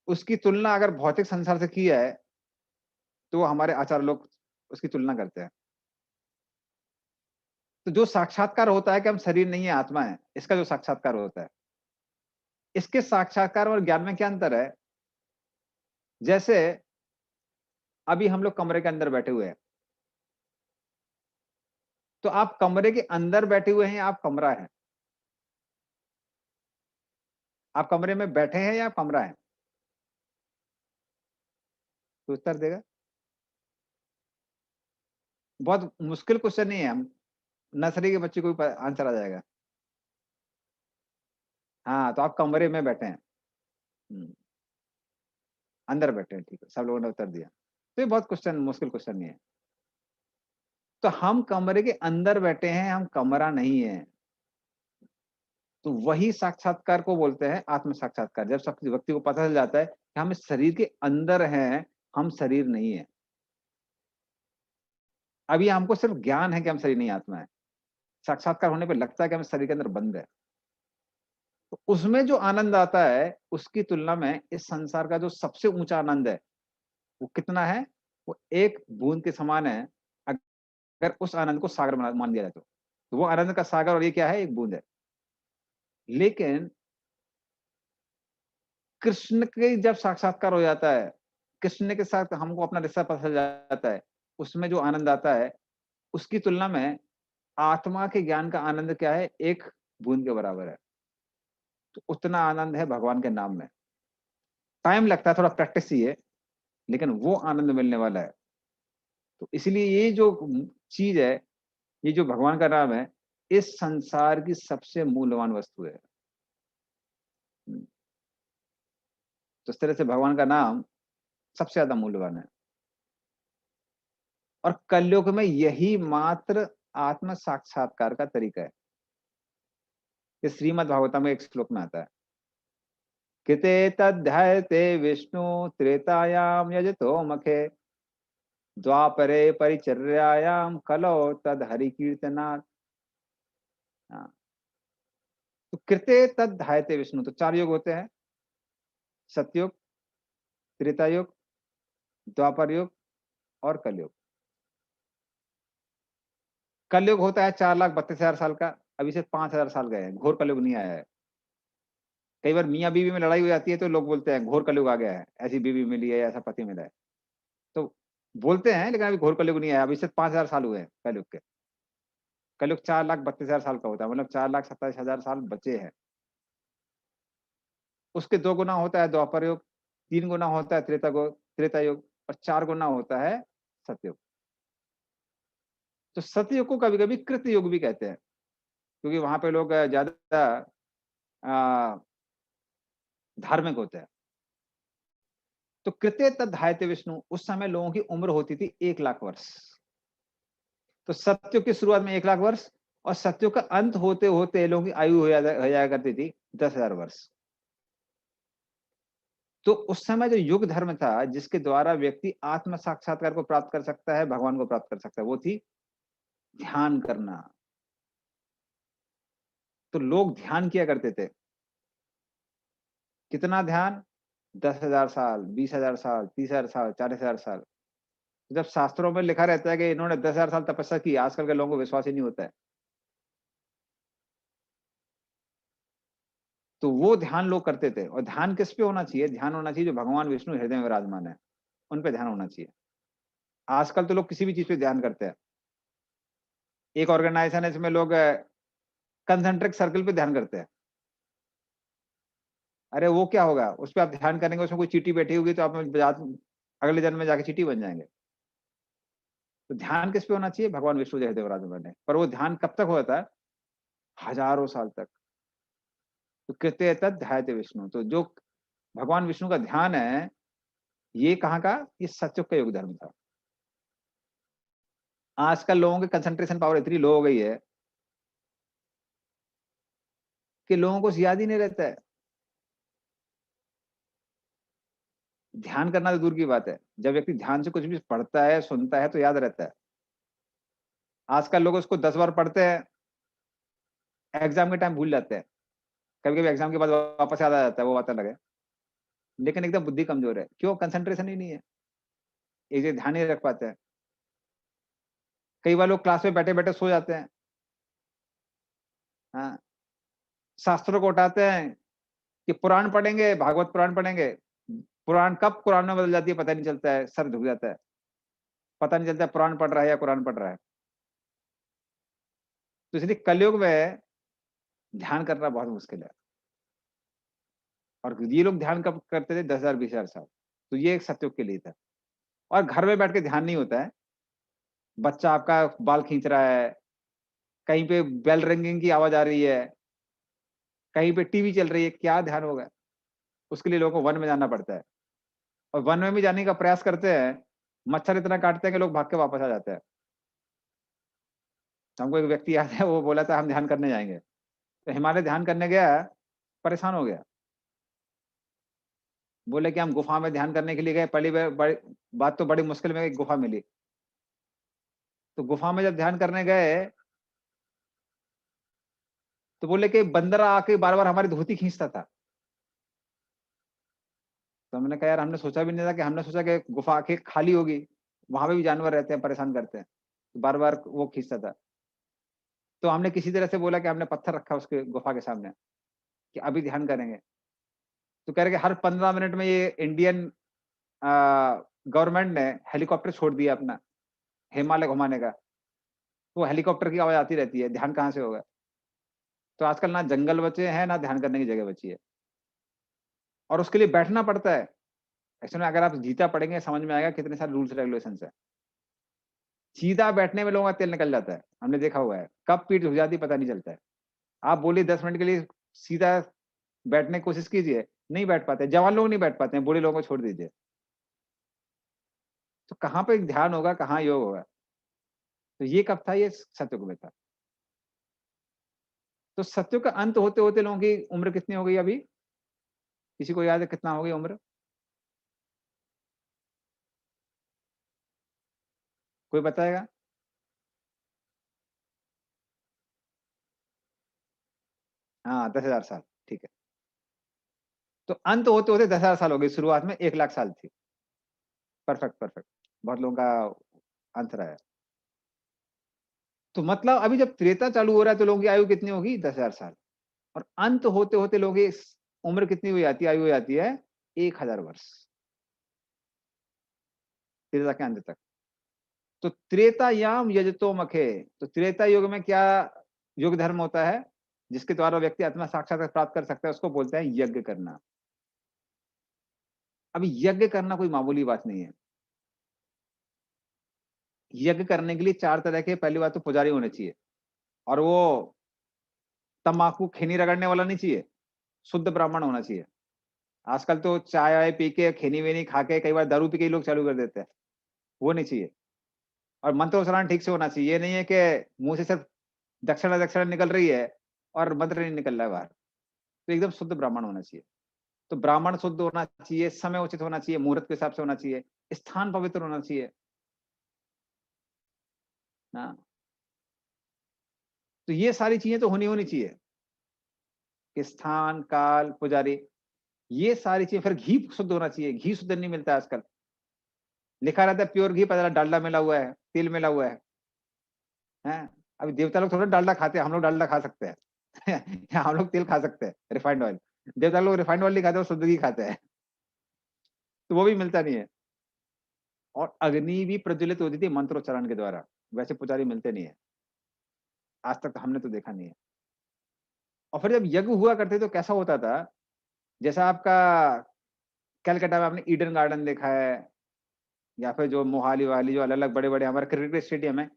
B: उसकी तुलना अगर भौतिक संसार से की है, तो हमारे आचार्य लोग उसकी तुलना करते हैं। तो जो साक्षात्कार होता है कि हम शरीर नहीं है, आत्मा है, इसका जो साक्षात्कार होता है, इसके साक्षात्कार और ज्ञान में क्या अंतर है? जैसे अभी हम लोग कमरे के अंदर बैठे हुए हैं, तो आप कमरे के अंदर बैठे हुए हैं, आप कमरा है। आप कमरे में बैठे हैं या आप कमरा है? तो उत्तर देगा। बहुत मुश्किल क्वेश्चन नहीं है, हम नर्सरी के बच्चे को भी आंसर आ जाएगा। हाँ, तो आप कमरे में बैठे हैं। अंदर बैठे हैं, ठीक है, सब लोगों ने उत्तर दिया। तो ये बहुत क्वेश्चन, मुश्किल क्वेश्चन नहीं है। तो हम कमरे के अंदर बैठे हैं, हम कमरा नहीं है। तो वही साक्षात्कार को बोलते हैं आत्म साक्षात्कार। जब सब व्यक्ति को पता चल जाता है कि हम इस शरीर के अंदर हैं, हम शरीर नहीं है। अभी हमको सिर्फ ज्ञान है कि हम शरीर नहीं आत्मा है। साक्षात्कार होने पे लगता है कि हम शरीर के अंदर बंद है। तो उसमें जो आनंद आता है, उसकी तुलना में इस संसार का जो सबसे ऊंचा आनंद है, वो कितना है? वो एक बूंद के समान है। अगर उस आनंद को सागर मान लिया जाए तो वो आनंद का सागर, और ये क्या है? एक बूंद है। लेकिन कृष्ण के जब साक्षात्कार हो जाता है, कृष्ण के साथ हमको अपना रिश्ता पता चल जाता है, उसमें जो आनंद आता है, उसकी तुलना में आत्मा के ज्ञान का आनंद क्या है? एक बूंद के बराबर है। तो उतना आनंद है भगवान के नाम में। टाइम लगता है, थोड़ा प्रैक्टिस चाहिए, लेकिन वो आनंद मिलने वाला है। तो इसलिए ये जो चीज है, ये जो भगवान का नाम है, इस संसार की सबसे मूल्यवान वस्तु है। तो इस तरह से भगवान का नाम सबसे ज्यादा मूल्यवान है। और कलयुग में यही मात्र आत्म साक्षात्कार का तरीका है। ये श्रीमद् भागवतम में एक श्लोक में आता है, कृते तद्धायते विष्णु त्रेतायाम यजतो मखे द्वापरे परिचर्यायाम कलौ तद हरि कीर्तनात्। हाँ, तो कृते तद्धायते विष्णु, तो चार युग होते हैं, सतयुग, त्रेता युग, द्वापर युग और कलयुग। कलयुग होता है 4,32,000 साल का। अभी से 5,000 साल गए हैं, घोर कलयुग नहीं आया है। कई बार मियाँ बीवी में लड़ाई हो जाती है तो लोग बोलते हैं घोर कलयुग आ गया है, ऐसी बीवी मिली है, ऐसा पति मिला है। तो बोलते हैं, लेकिन अभी घोर कलयुग नहीं आया। अभी से 5,000 साल हुए हैं कलयुग के। कलयुग 4,32,000 साल का होता है, मतलब 4,27,000 साल बचे हैं। उसके 2 गुना होता है द्वापर युग, 3 गुना होता है त्रेता युग, और 4 गुना होता है सतयुग। तो सतयुग को कभी कभी कृत युग भी कहते हैं, क्योंकि वहां पे लोग ज्यादा धार्मिक होते हैं। तो कृत्य तद्धायते विष्णु, उस समय लोगों की उम्र होती थी 1,00,000 वर्ष। तो सत्युग की शुरुआत में 1,00,000 वर्ष, और सत्युग का अंत होते होते लोगों की आयु हो जाया करती थी 10,000 वर्ष। तो उस समय जो युग धर्म था, जिसके द्वारा व्यक्ति आत्म साक्षात्कार को प्राप्त कर सकता है, भगवान को प्राप्त कर सकता है, वो थी ध्यान करना। तो लोग ध्यान किया करते थे। कितना ध्यान? 10,000 साल, 20,000 साल, 30,000 साल, 40,000 साल। जब शास्त्रों में लिखा रहता है कि इन्होंने 10,000 साल तपस्या की, आजकल के लोगों को विश्वास ही नहीं होता है। तो वो ध्यान लोग करते थे। और ध्यान किस पे होना चाहिए? ध्यान होना चाहिए जो भगवान विष्णु हृदय में विराजमान है, उन पे ध्यान होना चाहिए। आजकल तो लोग किसी भी चीज पे ध्यान करते हैं। एक ऑर्गेनाइजेशन है, इसमें लोग कंसेंट्रिक सर्कल पे ध्यान करते हैं। अरे वो क्या होगा? उस पर आप ध्यान करेंगे, उसमें कोई चींटी बैठी होगी, तो आप अगले जन्म में जाके चींटी बन जाएंगे। तो ध्यान किस पे होना चाहिए? भगवान विष्णु हृदय विराजमान है। पर वो ध्यान कब तक होता है? हजारों साल तक। तो कृत्य तत् ध्यायते विष्णु, तो जो भगवान विष्णु का ध्यान है, ये कहाँ का? ये सत्युग का युग धर्म था। आजकल लोगों की कंसंट्रेशन पावर इतनी लो हो गई है कि लोगों को याद ही नहीं रहता है। ध्यान करना तो दूर की बात है, जब व्यक्ति ध्यान से कुछ भी पढ़ता है, सुनता है, तो याद रहता है। आजकल लोग उसको 10 बार पढ़ते हैं, एग्जाम के टाइम भूल जाते हैं। कभी कभी एग्जाम के बाद वापस याद आ जाता है, वो बात अलग है। लेकिन एकदम बुद्धि कमजोर है, क्यों? कंसंट्रेशन ही नहीं है, एक जगह ध्यान नहीं रख पाते हैं। कई बार लोग क्लास में बैठे बैठे सो जाते हैं। हाँ, शास्त्रों को उठाते हैं कि पुराण पढ़ेंगे, भागवत पुराण पढ़ेंगे। पुराण कब कुरान में बदल जाती है पता नहीं चलता है, सर झुक जाता है, पता नहीं चलता है पुराण पढ़ रहा है या कुरान पढ़ रहा है। तो इसलिए कलयुग में ध्यान करना बहुत मुश्किल है। और ये लोग ध्यान कब करते थे? 10,000 20,000 साल। तो ये एक सतयुग के लिए था। और घर में बैठ के ध्यान नहीं होता है। बच्चा आपका बाल खींच रहा है, कहीं पे बेल रिंगिंग की आवाज आ रही है, कहीं पे टीवी चल रही है, क्या ध्यान होगा? उसके लिए लोगों को वन में जाना पड़ता है। और वन में भी जाने का प्रयास करते हैं, मच्छर इतना काटते हैं कि लोग भाग के वापस आ जाते हैं। तो हमको एक व्यक्ति याद है, वो बोला था हम ध्यान करने जाएँगे। तो हिमालय ध्यान करने गया, परेशान हो गया। बोले कि हम गुफा में ध्यान करने के लिए गए, पहली बड़ी बात तो बड़ी मुश्किल में एक गुफा मिली। तो गुफा में जब ध्यान करने गए, तो बोले कि बंदर आके बार-बार हमारी धोती खींचता था। तो हमने कहा यार हमने सोचा भी नहीं था, कि हमने सोचा कि गुफा आखिर खाली होगी, वहाँ पे भी जानवर रहते हैं, परेशान करते हैं। तो बार-बार वो खींचता था। तो हमने किसी तरह से बोला कि हमने पत्थर रखा उसके गुफा के सामने, कि अभी ध्यान करेंगे। तो कह रहे कि हर 15 मिनट में ये इंडियन अ, गवर्नमेंट ने हेलीकॉप्टर छोड़ दिया अपना, हिमालय घुमाने का। वो हेलीकॉप्टर की आवाज़ आती रहती है, ध्यान कहाँ से होगा? तो आजकल ना जंगल बचे हैं, ना ध्यान करने की जगह बची है। और उसके लिए बैठना पड़ता है। एक्चुअली में अगर आप गीता पढ़ेंगे समझ में आएगा कितने सारे रूल्स रेगुलेशंस हैं। सीधा बैठने में लोगों का तेल निकल जाता है, हमने देखा हुआ है। कब पीठ झुक जाती है पता नहीं चलता है। आप बोलिए 10 मिनट के लिए सीधा बैठने की कोशिश कीजिए, नहीं बैठ पाते। जवान लोग नहीं बैठ पाते हैं, बूढ़े लोगों को छोड़ दीजिए। तो कहाँ पे ध्यान होगा, कहाँ योग होगा? तो ये कब था? ये सतयुग में था। तो सतयुग का अंत होते-होते लोगों की उम्र कितनी हो गई अभी? किसी को याद है कितना हो गई उम्र? कोई बताएगा? हाँ, 10,000 साल, ठीक है। तो अंत होते-होते 10,000 साल हो गए, शुरुआत में 1 लाख साल थी। Perfect, perfect. बहुत लोगों का अंत रहा है। तो मतलब अभी जब त्रेता चालू हो रहा है तो लोगों की आयु कितनी होगी? 10,000 साल। और अंत होते-होते लोगों की उम्र कितनी हो जाती है, आयु हो जाती है? 1,000 वर्ष, त्रेता के अंत तक। तो त्रेतायाम यजतो मखे, तो त्रेता युग में क्या युग धर्म होता है? जिसके द्वारा व्यक्ति आत्मा साक्षात्कार प्राप्त कर सकता है, उसको बोलते हैं यज्ञ करना। अब यज्ञ करना कोई मामूली बात नहीं है। यज्ञ करने के लिए 4 तरह के पहली बात तो पुजारी होने चाहिए। और वो तम्बाकू खैनी रगड़ने वाला नहीं चाहिए, शुद्ध ब्राह्मण होना चाहिए। आजकल तो चाय-वाय पी के, खैनी-वैनी खा के, कई बार दारू पी के ही लोग चालू कर देते हैं, वो नहीं चाहिए। और मंत्रोच्चारण ठीक से होना चाहिए, ये नहीं है कि मुँह से सिर्फ दक्षिणा-दक्षिणा निकल रही है और मंत्र नहीं निकल रहा है बाहर। तो एकदम शुद्ध ब्राह्मण होना चाहिए। तो ब्राह्मण शुद्ध होना चाहिए, समय उचित होना चाहिए, मुहूर्त के हिसाब से होना चाहिए, स्थान पवित्र होना चाहिए। हाँ, तो ये सारी चीज़ें तो होनी चाहिए कि स्थान, काल, पुजारी, ये सारी चीज़ें। फिर घी शुद्ध होना चाहिए, घी शुद्ध नहीं मिलता है आजकल। लिखा रहता है प्योर घी, पता चला डालडा मिला हुआ है, तेल मिला हुआ है। हैं? अभी देवता लोग थोड़ा डालडा खाते हैं, हम लोग डालडा खा सकते हैं। या हम लोग तेल खा सकते हैं, रिफाइंड ऑयल। देवता लोग रिफाइंड ऑयल नहीं खाते, वो शुद्ध घी खाते हैं। तो वो भी मिलता नहीं है। और अग्नि भी प्रज्वलित होती थी मंत्रोच्चारण के द्वारा, वैसे पुजारी मिलते नहीं है। आज तक हमने तो देखा नहीं है। और फिर जब यज्ञ हुआ करते तो कैसा होता था, जैसा आपका कलकत्ता में आपने ईडन गार्डन देखा है, या फिर जो मोहाली-वोहाली जो अलग-अलग बड़े-बड़े हमारे क्रिकेट स्टेडियम है,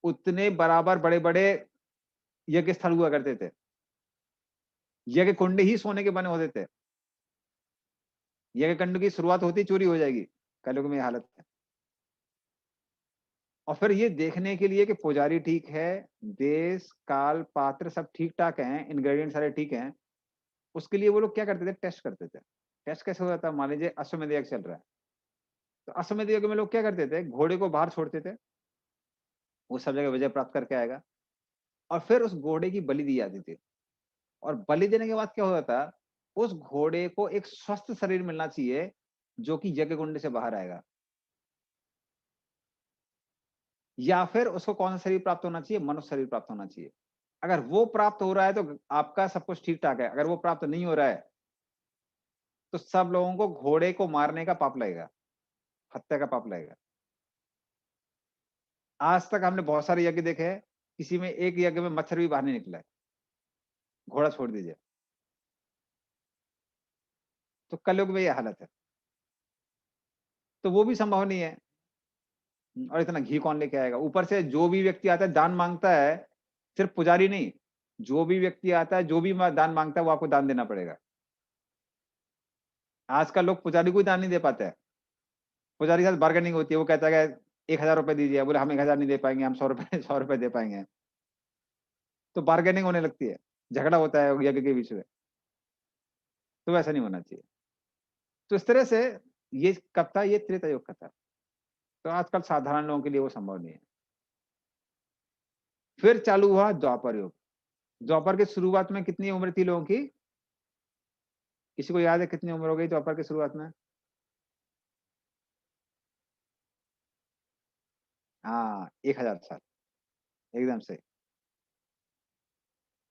B: उतने बराबर बड़े-बड़े यज्ञ स्थल हुआ करते थे। यज्ञ कुंड ही सोने के बने होते थे। यज्ञ कुंड की शुरुआत होते ही चोरी हो जाएगी, कलयुग में ये हालत है। और फिर ये देखने के लिए कि पुजारी ठीक है, देश, काल, पात्र सब ठीक-ठाक हैं, इंग्रीडिएंट सारे ठीक हैं, उसके लिए वो लोग क्या करते थे? टेस्ट करते थे। टेस्ट कैसे हो जाता है? मान लीजिए अश्वमेध यज्ञ चल रहा है, तो अश्वमेध यज्ञ में लोग क्या करते थे? घोड़े को बाहर छोड़ते थे, वो सब जगह विजय प्राप्त करके आएगा, और फिर उस घोड़े की बलि दी जाती थी। और बलि देने के बाद क्या होता था? उस घोड़े को एक स्वस्थ शरीर मिलना चाहिए, जो कि यज्ञ कुंड से बाहर आएगा। या फिर उसको कौन-सा शरीर प्राप्त होना चाहिए? मनुष्य शरीर प्राप्त होना चाहिए। अगर वो प्राप्त हो रहा है तो आपका सब कुछ ठीक-ठाक है, अगर वो प्राप्त नहीं हो रहा है, तो सब लोगों को घोड़े को मारने का पाप लगेगा, हत्या का पाप लगेगा। आज तक हमने बहुत सारे यज्ञ देखे हैं, किसी में एक यज्ञ में मच्छर भी बाहर नहीं निकला है, घोड़ा छोड़ दीजिए। तो कलयुग में ये हालत है। तो वो भी संभव नहीं है। और इतना घी कौन लेके आएगा? ऊपर से जो भी व्यक्ति आता है दान मांगता है, सिर्फ पुजारी नहीं, जो भी व्यक्ति आता है, जो भी दान मांगता है, वो आपको दान देना पड़ेगा। आजकल लोग पुजारी को ही दान नहीं दे पाते हैं। पुजारी के साथ बार्गेनिंग होती है, वो कहता है कि 1000 रुपए दीजिए, बोले हम 1000 नहीं दे पाएंगे, हम 100 रुपए 100 रुपए दे पाएंगे। तो बार्गेनिंग होने लगती है, झगड़ा होता है यज्ञ के बीच में। तो वैसा नहीं होना चाहिए। तो इस तरह से ये कब था? ये त्रेता युग का था। तो आजकल साधारण लोगों के लिए वो संभव नहीं है। फिर चालू हुआ द्वापर युग। द्वापर की शुरुआत में कितनी उम्र थी लोगों की? किसी को याद है कितनी उम्र हो गई द्वापर की शुरुआत में? हाँ, 1000 साल, एकदम सही।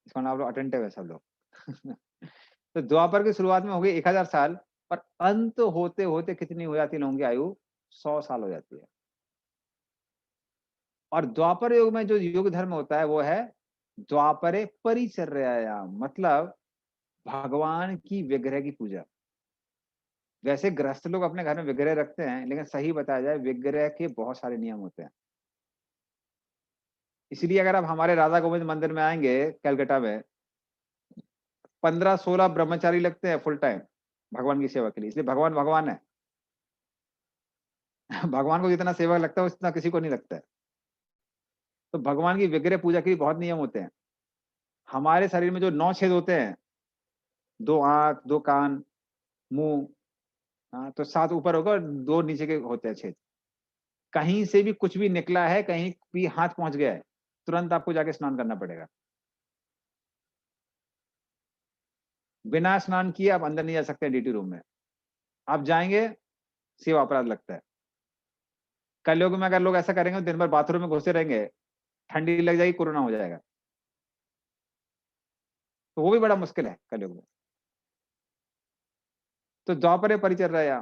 B: इसका मतलब अटेंटिव है सब लोग। तो द्वापर की शुरुआत में हो गई 1000 साल, और अंत होते होते कितनी हो जाती है लोगों की आयु? 100 साल हो जाती है। और द्वापर युग में जो युग धर्म होता है वो है द्वापरे परिचर्यायाम, मतलब भगवान की विग्रह की पूजा। वैसे गृहस्थ लोग अपने घर में विग्रह रखते हैं, लेकिन सही बताया जाए विग्रह के बहुत सारे नियम होते हैं। इसलिए अगर आप हमारे राधा गोविंद मंदिर में आएंगे कलकत्ता में, 15-16 ब्रह्मचारी लगते हैं फुल टाइम भगवान की सेवा के लिए। इसलिए भगवान भगवान है। भगवान को जितना सेवा लगता है उतना किसी को नहीं लगता है। तो भगवान की विग्रह पूजा के लिए बहुत नियम होते हैं। हमारे शरीर में जो 9 छेद होते हैं, 2 आंख, 2 कान, मुंह, हाँ, तो 7 ऊपर होगा और 2 नीचे के होते हैं छेद। कहीं से भी कुछ भी निकला है, कहीं भी हाथ पहुंच गया है, तुरंत आपको जाके स्नान करना पड़ेगा। बिना स्नान किए आप अंदर नहीं जा सकते ड्यूटी रूम में। आप जाएंगे, सेवा अपराध लगता है। कलयुग में अगर लोग ऐसा करेंगे, दिन भर बाथरूम में घुसे रहेंगे, ठंडी लग जाएगी, कोरोना हो जाएगा। तो वो भी बड़ा मुश्किल है कलयुग में। तो द्वापर परिचर्या,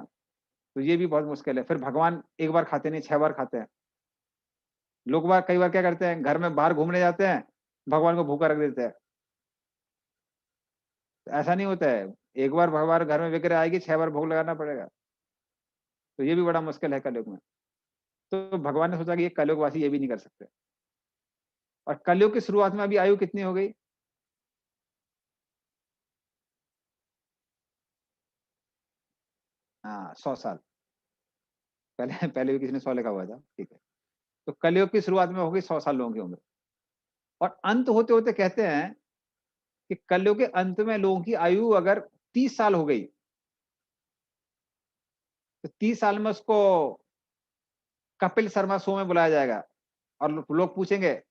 B: तो ये भी बहुत मुश्किल है। फिर भगवान एक बार खाते नहीं, 6 बार खाते हैं। लोग बार कई बार क्या करते हैं, घर में बाहर घूमने जाते हैं, भगवान को भूखा रख देते हैं। तो ऐसा नहीं होता है। एक बार भगवान घर में विग्रह आएगी, 6 बार भोग लगाना पड़ेगा। तो ये भी बड़ा मुश्किल है कलयुग में। तो भगवान ने सोचा कि ये कलयुगवासी ये भी नहीं कर सकते। और कलयुग की शुरुआत में अभी आयु कितनी हो गई? हाँ, 100 साल। पहले पहले भी किसी ने 100 लिखा हुआ था, ठीक है। तो कलयुग की शुरुआत में हो गई 100 साल लोगों की उम्र। और अंत होते होते कहते हैं कि कलयुग के अंत में लोगों की आयु अगर 30 साल हो गई, तो 30 साल में उसको कपिल शर्मा शो में बुलाया जाएगा और लोग पूछेंगे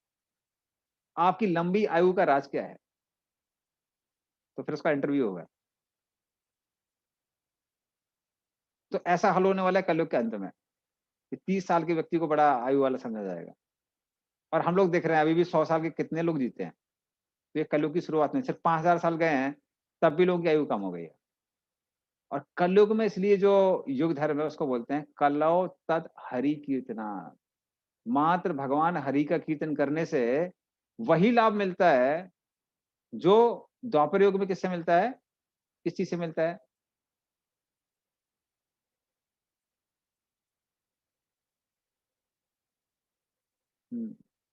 B: आपकी लंबी आयु का राज क्या है। तो फिर उसका इंटरव्यू होगा। तो ऐसा हल होने वाला है कलयुग के अंत में कि 30 साल के व्यक्ति को बड़ा आयु वाला समझा जाएगा। और हम लोग देख रहे हैं अभी भी 100 साल के कितने लोग जीते हैं। तो ये कलयुग की शुरुआत में सिर्फ 5000 साल गए हैं, तब भी लोगों की आयु कम हो गई है। और कलयुग में इसलिए जो युग धर्म है उसको बोलते हैं कलौ तत् हरि कीर्तना। मात्र भगवान हरि का कीर्तन करने से वही लाभ मिलता है जो द्वापर युग में किससे मिलता है? किस चीज से मिलता है?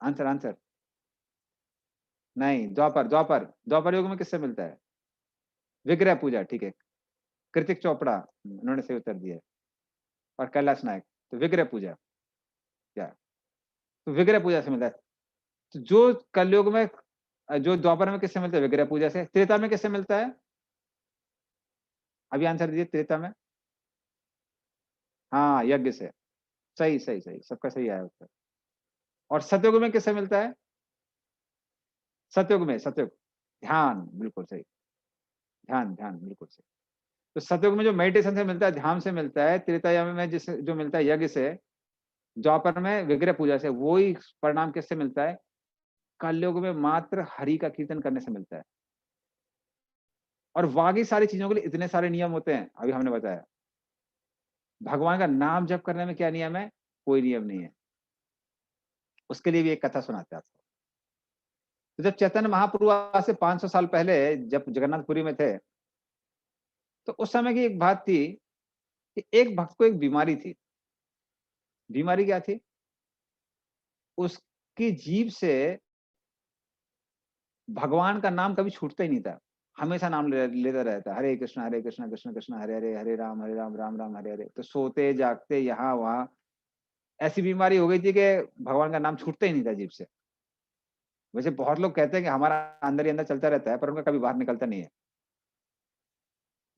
B: Answer answer. नहीं, द्वापर द्वापर द्वापर युग में किससे मिलता है? विग्रह पूजा, ठीक है। कृतिक चोपड़ा, उन्होंने सही उत्तर दिया है। और कैलाश नायक, तो विग्रह पूजा क्या? तो विग्रह पूजा से मिलता है। तो जो कलयुग में, जो द्वापर में किससे मिलता है? विग्रह पूजा से। त्रेता में किससे मिलता है? अभी आंसर दीजिए, त्रेता में। हाँ, यज्ञ से। सही सही सही, सबका सही आया उत्तर। और सतयुग में किससे मिलता है? सतयुग में, सतयुग, ध्यान, बिल्कुल सही। ध्यान ध्यान, बिल्कुल सही। तो सतयुग में जो मेडिटेशन से मिलता है, ध्यान से मिलता है। त्रेता में जिस जो मिलता है यज्ञ से। द्वापर में विग्रह पूजा से। वही परिणाम किससे मिलता है? कलयुग में मात्र हरि का कीर्तन करने से मिलता है। और बाकी सारी चीजों के लिए इतने सारे नियम होते हैं, अभी हमने बताया। भगवान का नाम जप करने में क्या नियम है? कोई नियम नहीं है। उसके लिए भी एक कथा सुनाते हैं आपको। तो जब चैतन्य महाप्रभु आज से 500 साल पहले जब जगन्नाथपुरी में थे, तो उस समय की एक बात थी कि एक भक्त को एक बीमारी थी। बीमारी क्या थी? उसकी जीभ से भगवान का नाम कभी छूटता ही नहीं था। हमेशा नाम लेता रहता, हरे कृष्णा कृष्ण कृष्ण हरे हरे, हरे राम राम राम हरे हरे। तो सोते जागते यहाँ वहां ऐसी बीमारी हो गई थी कि भगवान का नाम छूटता ही नहीं था जीभ से। वैसे बहुत लोग कहते हैं कि हमारा अंदर ही अंदर चलता रहता है, पर उनका कभी बाहर निकलता नहीं है,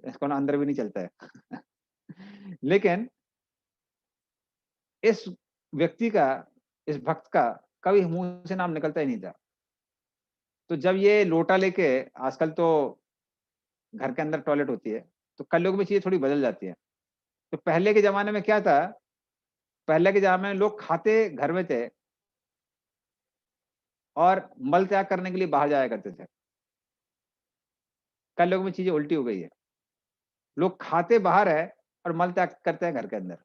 B: इसको ना अंदर भी नहीं चलता है। लेकिन इस व्यक्ति का, इस भक्त का कभी मुंह से नाम निकलता ही नहीं था। तो जब ये लोटा लेके, आजकल तो घर के अंदर टॉयलेट होती है, तो कलयुग में चीजें थोड़ी बदल जाती है। तो पहले के जमाने में क्या था, पहले के जमाने में लोग खाते घर में थे और मल त्याग करने के लिए बाहर जाया करते थे। कलयुग में चीजें उल्टी हो गई है, लोग खाते बाहर है और मल त्याग करते हैं घर के अंदर।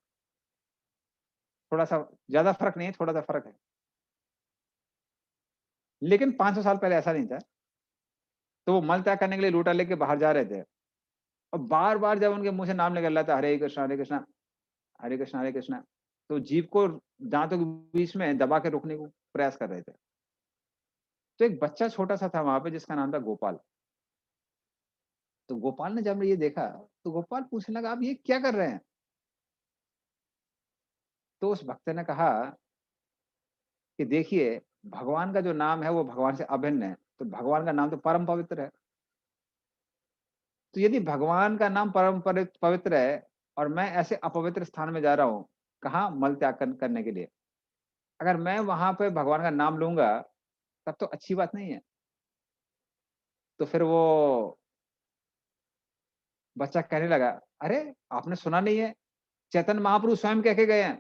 B: थोड़ा सा, ज्यादा फर्क नहीं है, थोड़ा सा फर्क है। लेकिन 500 साल पहले ऐसा नहीं था। तो वो मल त्याग करने के लिए लोटा लेके बाहर जा रहे थे, और बार बार जब उनके मुंह से नाम निकल रहा था, हरे कृष्णा हरे कृष्णा हरे कृष्णा हरे कृष्णा, तो जीभ को दांतों के बीच में दबा के रोकने को प्रयास कर रहे थे। तो एक बच्चा छोटा सा था वहां पे जिसका नाम था गोपाल। तो गोपाल ने जब ये देखा, तो गोपाल पूछने लगा, आप ये क्या कर रहे हैं? तो उस भक्त ने कहा कि देखिए, भगवान का जो नाम है वो भगवान से अभिन्न है, तो भगवान का नाम तो परम पवित्र है। तो यदि भगवान का नाम परम पवित्र है और मैं ऐसे अपवित्र स्थान में जा रहा हूँ, कहाँ, मल त्याग करने के लिए, अगर मैं वहां पे भगवान का नाम लूंगा तब तो अच्छी बात नहीं है। तो फिर वो बच्चा कहने लगा, अरे आपने सुना नहीं है, चैतन्य महाप्रभु स्वयं कह के गए हैं,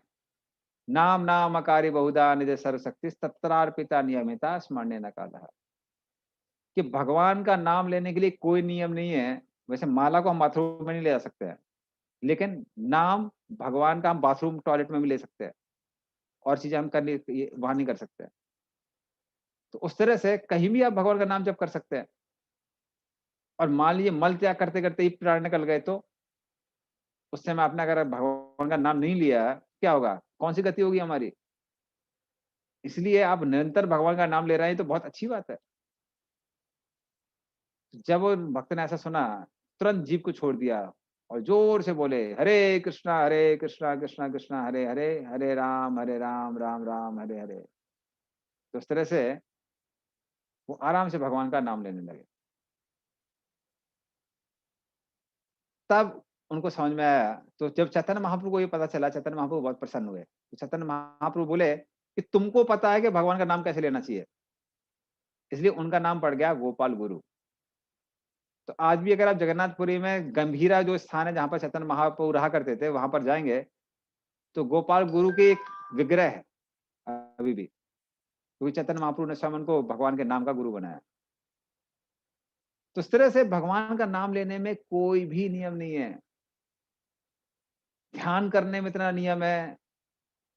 B: नाम नाम अकारी बहुधा निज सर्वशक्ति तत्रार्पिता नियमिता स्मरणे न कालः। कि भगवान का नाम लेने के लिए कोई नियम नहीं है। वैसे माला को हम बाथरूम में नहीं ले जा सकते हैं, लेकिन नाम भगवान का हम बाथरूम टॉयलेट में भी ले सकते हैं, और चीजें हम वहां नहीं कर सकते हैं। तो उस तरह से कहीं भी आप भगवान का नाम जप कर सकते हैं। और मान लीजिए मल त्याग करते करते ही प्राण निकल गए, तो उस समय आपने अगर भगवान का नाम नहीं लिया, क्या होगा, कौन सी गति होगी हमारी? इसलिए आप निरंतर भगवान का नाम ले रहे हैं तो बहुत अच्छी बात है। जब वो भक्त ने ऐसा सुना, तुरंत जीभ को छोड़ दिया और जोर से बोले, हरे कृष्णा कृष्णा कृष्णा हरे हरे, हरे राम राम राम हरे हरे। तो इस तरह से वो आराम से भगवान का नाम लेने लगे। तब उनको समझ में आया। तो जब चैतन्य महाप्रभु को ये पता चला, चैतन्य महाप्रभु बहुत प्रसन्न हुए। तो चैतन्य महाप्रभु बोले कि तुमको पता है कि भगवान का नाम कैसे लेना चाहिए, इसलिए उनका नाम पड़ गया गोपाल गुरु। तो आज भी अगर आप जगन्नाथपुरी में गंभीरा जो स्थान है जहां पर चैतन्य महाप्रभु रहा करते थे, वहां पर जाएंगे तो गोपाल गुरु की एक विग्रह है अभी भी, क्योंकि चैतन्य महाप्रभु ने स्वयं उनको भगवान के नाम का गुरु बनाया। तो इस तरह से भगवान का नाम लेने में कोई भी नियम नहीं है। ध्यान करने में इतना नियम है,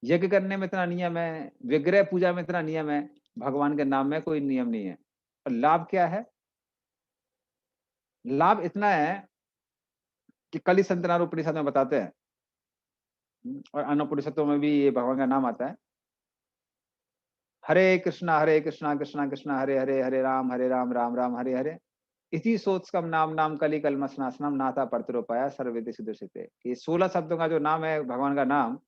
B: यज्ञ करने में इतना नियम है, विग्रह पूजा में इतना नियम है, भगवान के नाम में कोई नियम नहीं है। और लाभ क्या है? लाभ इतना है कि कल संतनार उपनिषद में बताते हैं, और अन्य उपनिषदों में भी ये भगवान का नाम आता है, हरे कृष्णा कृष्णा कृष्णा हरे हरे, हरे राम राम राम हरे हरे, इसी सोत्सकम नाम नाम कली कलमसनासनम नाथा परतरोपाया सर्ववेद सुदर्शिते। ये 16 शब्दों का जो नाम है भगवान का नाम,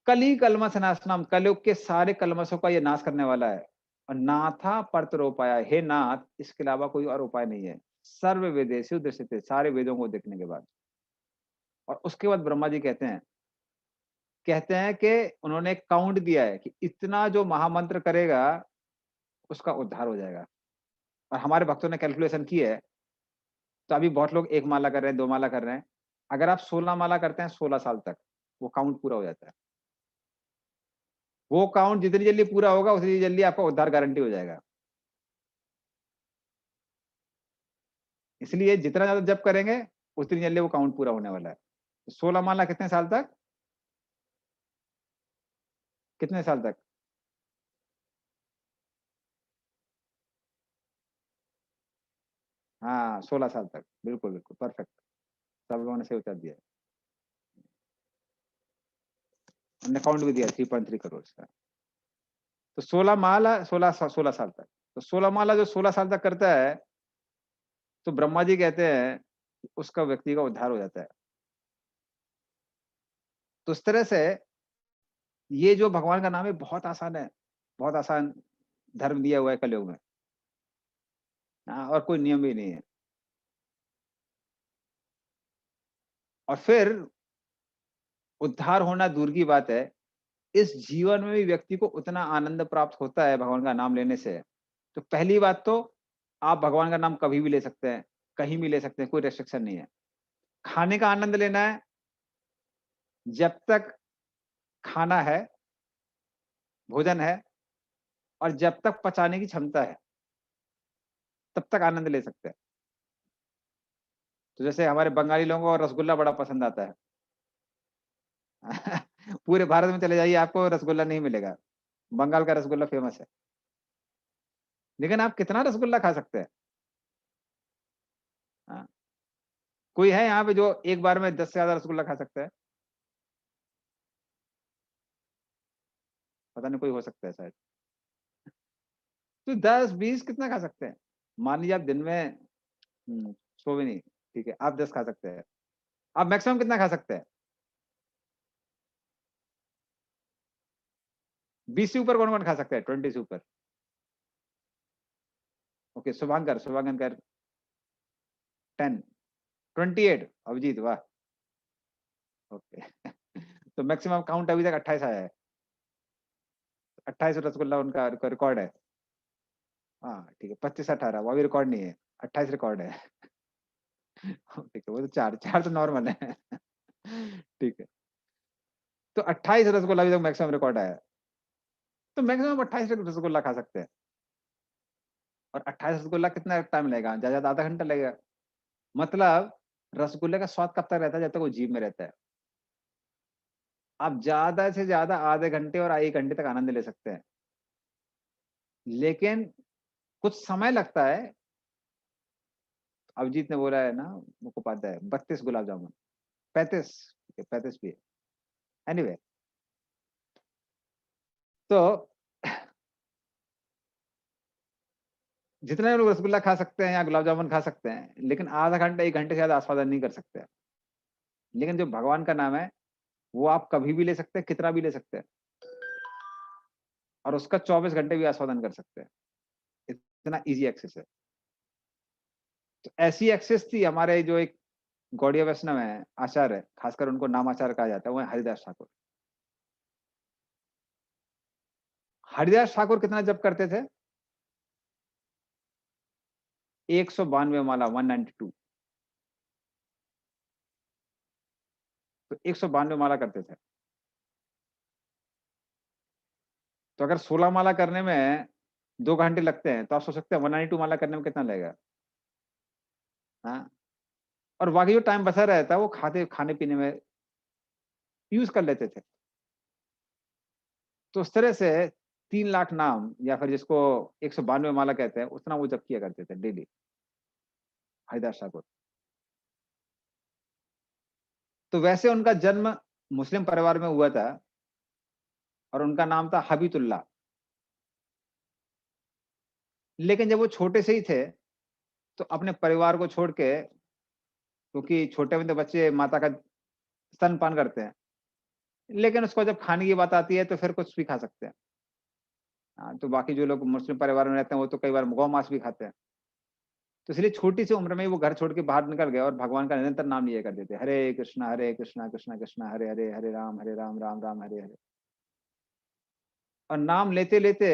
B: कली कलमसनासनम, कलयुग के सारे कलमसों का ये नाश करने वाला है। और नाथा परतरोपाया, हे नाथ, इसके अलावा कोई और उपाय नहीं है। सर्व वेदेषु दृश्यते, सारे वेदों को देखने के बाद। और उसके बाद ब्रह्मा जी कहते हैं कि उन्होंने काउंट दिया है कि इतना जो महामंत्र करेगा उसका उद्धार हो जाएगा। और हमारे भक्तों ने कैलकुलेशन की है, तो अभी बहुत लोग 1 माला कर रहे हैं, 2 माला कर रहे हैं। अगर आप 16 माला करते हैं 16 साल तक, वो काउंट पूरा हो जाता है। वो काउंट जितनी जल्दी पूरा होगा उतनी जल्दी आपका उद्धार गारंटी हो जाएगा। इसलिए जितना ज्यादा जप करेंगे उतनी जल्दी वो काउंट पूरा होने वाला है। तो 16 माला कितने साल तक, कितने साल तक? हाँ, 16 साल तक, बिल्कुल बिल्कुल परफेक्ट। सब लोगों ने सही उत्तर दिया हमने काउंट भी दिया 3.3 करोड़ का। तो 16 माला 16 साल तक, तो 16 माला जो 16 साल तक करता है, तो ब्रह्मा जी कहते हैं उसका व्यक्ति का उद्धार हो जाता है। तो इस तरह से ये जो भगवान का नाम है बहुत आसान है, बहुत आसान धर्म दिया हुआ है कलयुग में। हाँ, और कोई नियम भी नहीं है। और फिर उद्धार होना दूर की बात है, इस जीवन में भी व्यक्ति को उतना आनंद प्राप्त होता है भगवान का नाम लेने से। तो पहली बात तो आप भगवान का नाम कभी भी ले सकते हैं, कहीं भी ले सकते हैं, कोई रेस्ट्रिक्शन नहीं है। खाने का आनंद लेना है, जब तक खाना है, भोजन है, और जब तक पचाने की क्षमता है, तब तक आनंद ले सकते हैं। तो जैसे हमारे बंगाली लोगों को रसगुल्ला बड़ा पसंद आता है। पूरे भारत में चले जाइए, आपको रसगुल्ला नहीं मिलेगा। बंगाल का रसगुल्ला फेमस है। लेकिन आप कितना रसगुल्ला खा सकते हैं? हाँ। कोई है यहाँ पे जो एक बार में 10 से ज्यादा रसगुल्ला खा सकता है? पता नहीं, कोई हो सकता है शायद। तो 10-20 कितना खा सकते हैं? मान लीजिए आप दिन में 100 भी नहीं, ठीक है, आप 10 खा सकते हैं। आप मैक्सिमम कितना खा सकते हैं? 20 से ऊपर कौन कौन खा सकता है? 20 से ऊपर? ओके, शुभांकर शुभांकर कर 10, 28, अभिजीत, वाह, ओके। तो मैक्सिमम काउंट अभी तक 28 आया है। 28 रसगुल्ला उनका रिकॉर्ड है। हाँ ठीक है, 25-18 वो अभी रिकॉर्ड नहीं है, 28 रिकॉर्ड है। ठीक है, वो तो चार चार तो नॉर्मल है। ठीक है, तो 28 रसगुल्ला अभी तक मैक्सिमम रिकॉर्ड आया है। तो मैक्सिमम 28 रसगुल्ला खा सकते हैं। और 28 रसगुल्ला कितना टाइम लगेगा? ज्यादा ज्यादा आधा घंटा लगेगा। मतलब रसगुल्ले का स्वाद कब तक रहता है? जब तक वो जीभ में रहता है। आप ज्यादा से ज्यादा आधे घंटे और 1 घंटे तक आनंद ले सकते हैं, लेकिन कुछ समय लगता है। अभिजीत ने बोला है ना, मुखोपाध्याय, 32 गुलाब जामुन, 35, ठीक है 35 भी है। एनीवे, तो जितने लोग रसगुल्ला खा सकते हैं या गुलाब जामुन खा सकते हैं, लेकिन आधा घंटा 1 घंटे से ज्यादा आस्वादन नहीं कर सकते। लेकिन जो भगवान का नाम है, वो आप कभी भी ले सकते हैं, कितना भी ले सकते हैं, और उसका 24 घंटे भी आस्वादन कर सकते हैं। इतना इजी एक्सेस है। तो ऐसी एक्सेस थी हमारे जो एक गौड़िया वैष्णव है, आचार्य है, खासकर उनको नाम आचार्य कहा जाता है, वो है हरिदास ठाकुर। हरिदास ठाकुर कितना जप करते थे? 192 माला, 192। तो 192 माला करते थे। तो अगर 16 माला करने में 2 घंटे लगते हैं, तो आप सोच सकते हैं 192 माला करने में कितना लगेगा। हाँ, और बाकी जो टाइम बचा रहता है वो खाने पीने में यूज कर लेते थे। तो उस तरह से 3 लाख नाम, या फिर जिसको 192 माला कहते हैं, उतना वो जप किया करते थे डेली, हरिदास ठाकुर। तो वैसे उनका जन्म मुस्लिम परिवार में हुआ था, और उनका नाम था हबीतुल्लाह। लेकिन जब वो छोटे से ही थे, तो अपने परिवार को छोड़ के, क्योंकि छोटे में तो बच्चे माता का स्तनपान करते हैं, लेकिन उसको जब खाने की बात आती है तो फिर कुछ भी खा सकते हैं। हाँ, तो बाकी जो लोग मुस्लिम परिवार में रहते हैं वो तो कई बार गौ मांस भी खाते हैं। तो इसलिए छोटी सी उम्र में ही वो घर छोड़ के बाहर निकल गए और भगवान का निरंतर नाम लिया करते थे, हरे कृष्णा कृष्णा कृष्णा हरे हरे, हरे राम राम राम हरे हरे। और नाम लेते लेते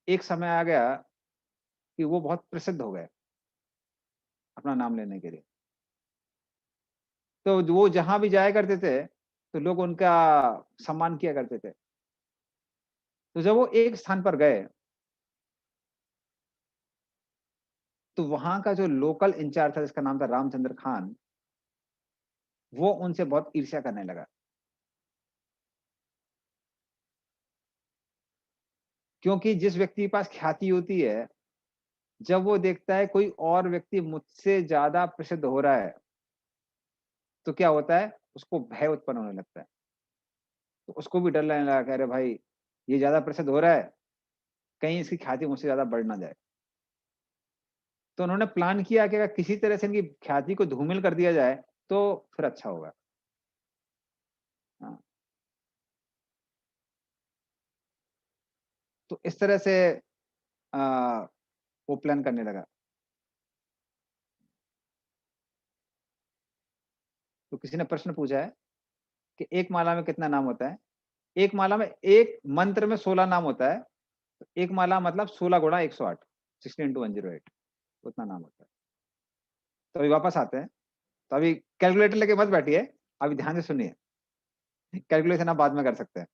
B: एक समय आ गया कि वो बहुत प्रसिद्ध हो गए अपना नाम लेने के लिए। तो वो जहां भी जाया करते थे, तो लोग उनका सम्मान किया करते थे। तो जब वो एक स्थान पर गए, तो वहां का जो लोकल इंचार्ज था, जिसका नाम था रामचंद्र खान, वो उनसे बहुत ईर्ष्या करने लगा। क्योंकि जिस व्यक्ति के पास ख्याति होती है, जब वो देखता है कोई और व्यक्ति मुझसे ज्यादा प्रसिद्ध हो रहा है, तो क्या होता है, उसको भय उत्पन्न होने लगता है। तो उसको भी डर लगने लगा कि अरे भाई, ये ज्यादा प्रसिद्ध हो रहा है, कहीं इसकी ख्याति मुझसे ज्यादा बढ़ ना जाए। तो उन्होंने प्लान किया कि अगर किसी तरह से इनकी ख्याति को धूमिल कर दिया जाए तो फिर अच्छा होगा। हाँ, तो इस तरह से आ, वो प्लान करने लगा। तो किसी ने प्रश्न पूछा है कि एक माला में कितना नाम होता है? एक माला में, एक मंत्र में 16 नाम होता है। तो एक माला मतलब 16 गुणा 108, 16 × 108, उतना नाम होता है। तो अभी वापस आते हैं। तो अभी कैलकुलेटर लेके मत बैठिए, अभी ध्यान से सुनिए। कैलकुलेशन आप बाद में कर सकते हैं,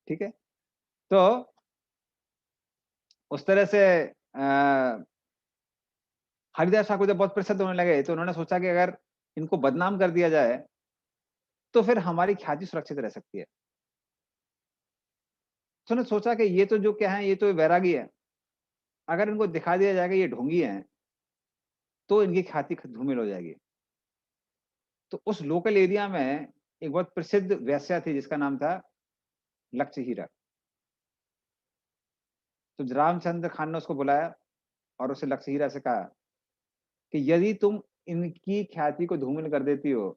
B: ठीक है? तो उस तरह से हरिदास ठाकुर जब बहुत प्रसिद्ध होने लगे तो उन्होंने सोचा कि अगर इनको बदनाम कर दिया जाए तो फिर हमारी ख्याति सुरक्षित रह सकती है। तो उन्होंने सोचा कि ये तो जो क्या है, ये तो वैरागी है, अगर इनको दिखा दिया जाएगा ये ढोंगी हैं तो इनकी ख्याति धूमिल हो जाएगी। तो उस लोकल एरिया में एक बहुत प्रसिद्ध वेश्या थी जिसका नाम था लक्ष्य हीरा। तो रामचंद्र खान ने उसको बुलाया और उसे लक्ष्य हीरा से कहा कि यदि तुम इनकी ख्याति को धूमिल कर देती हो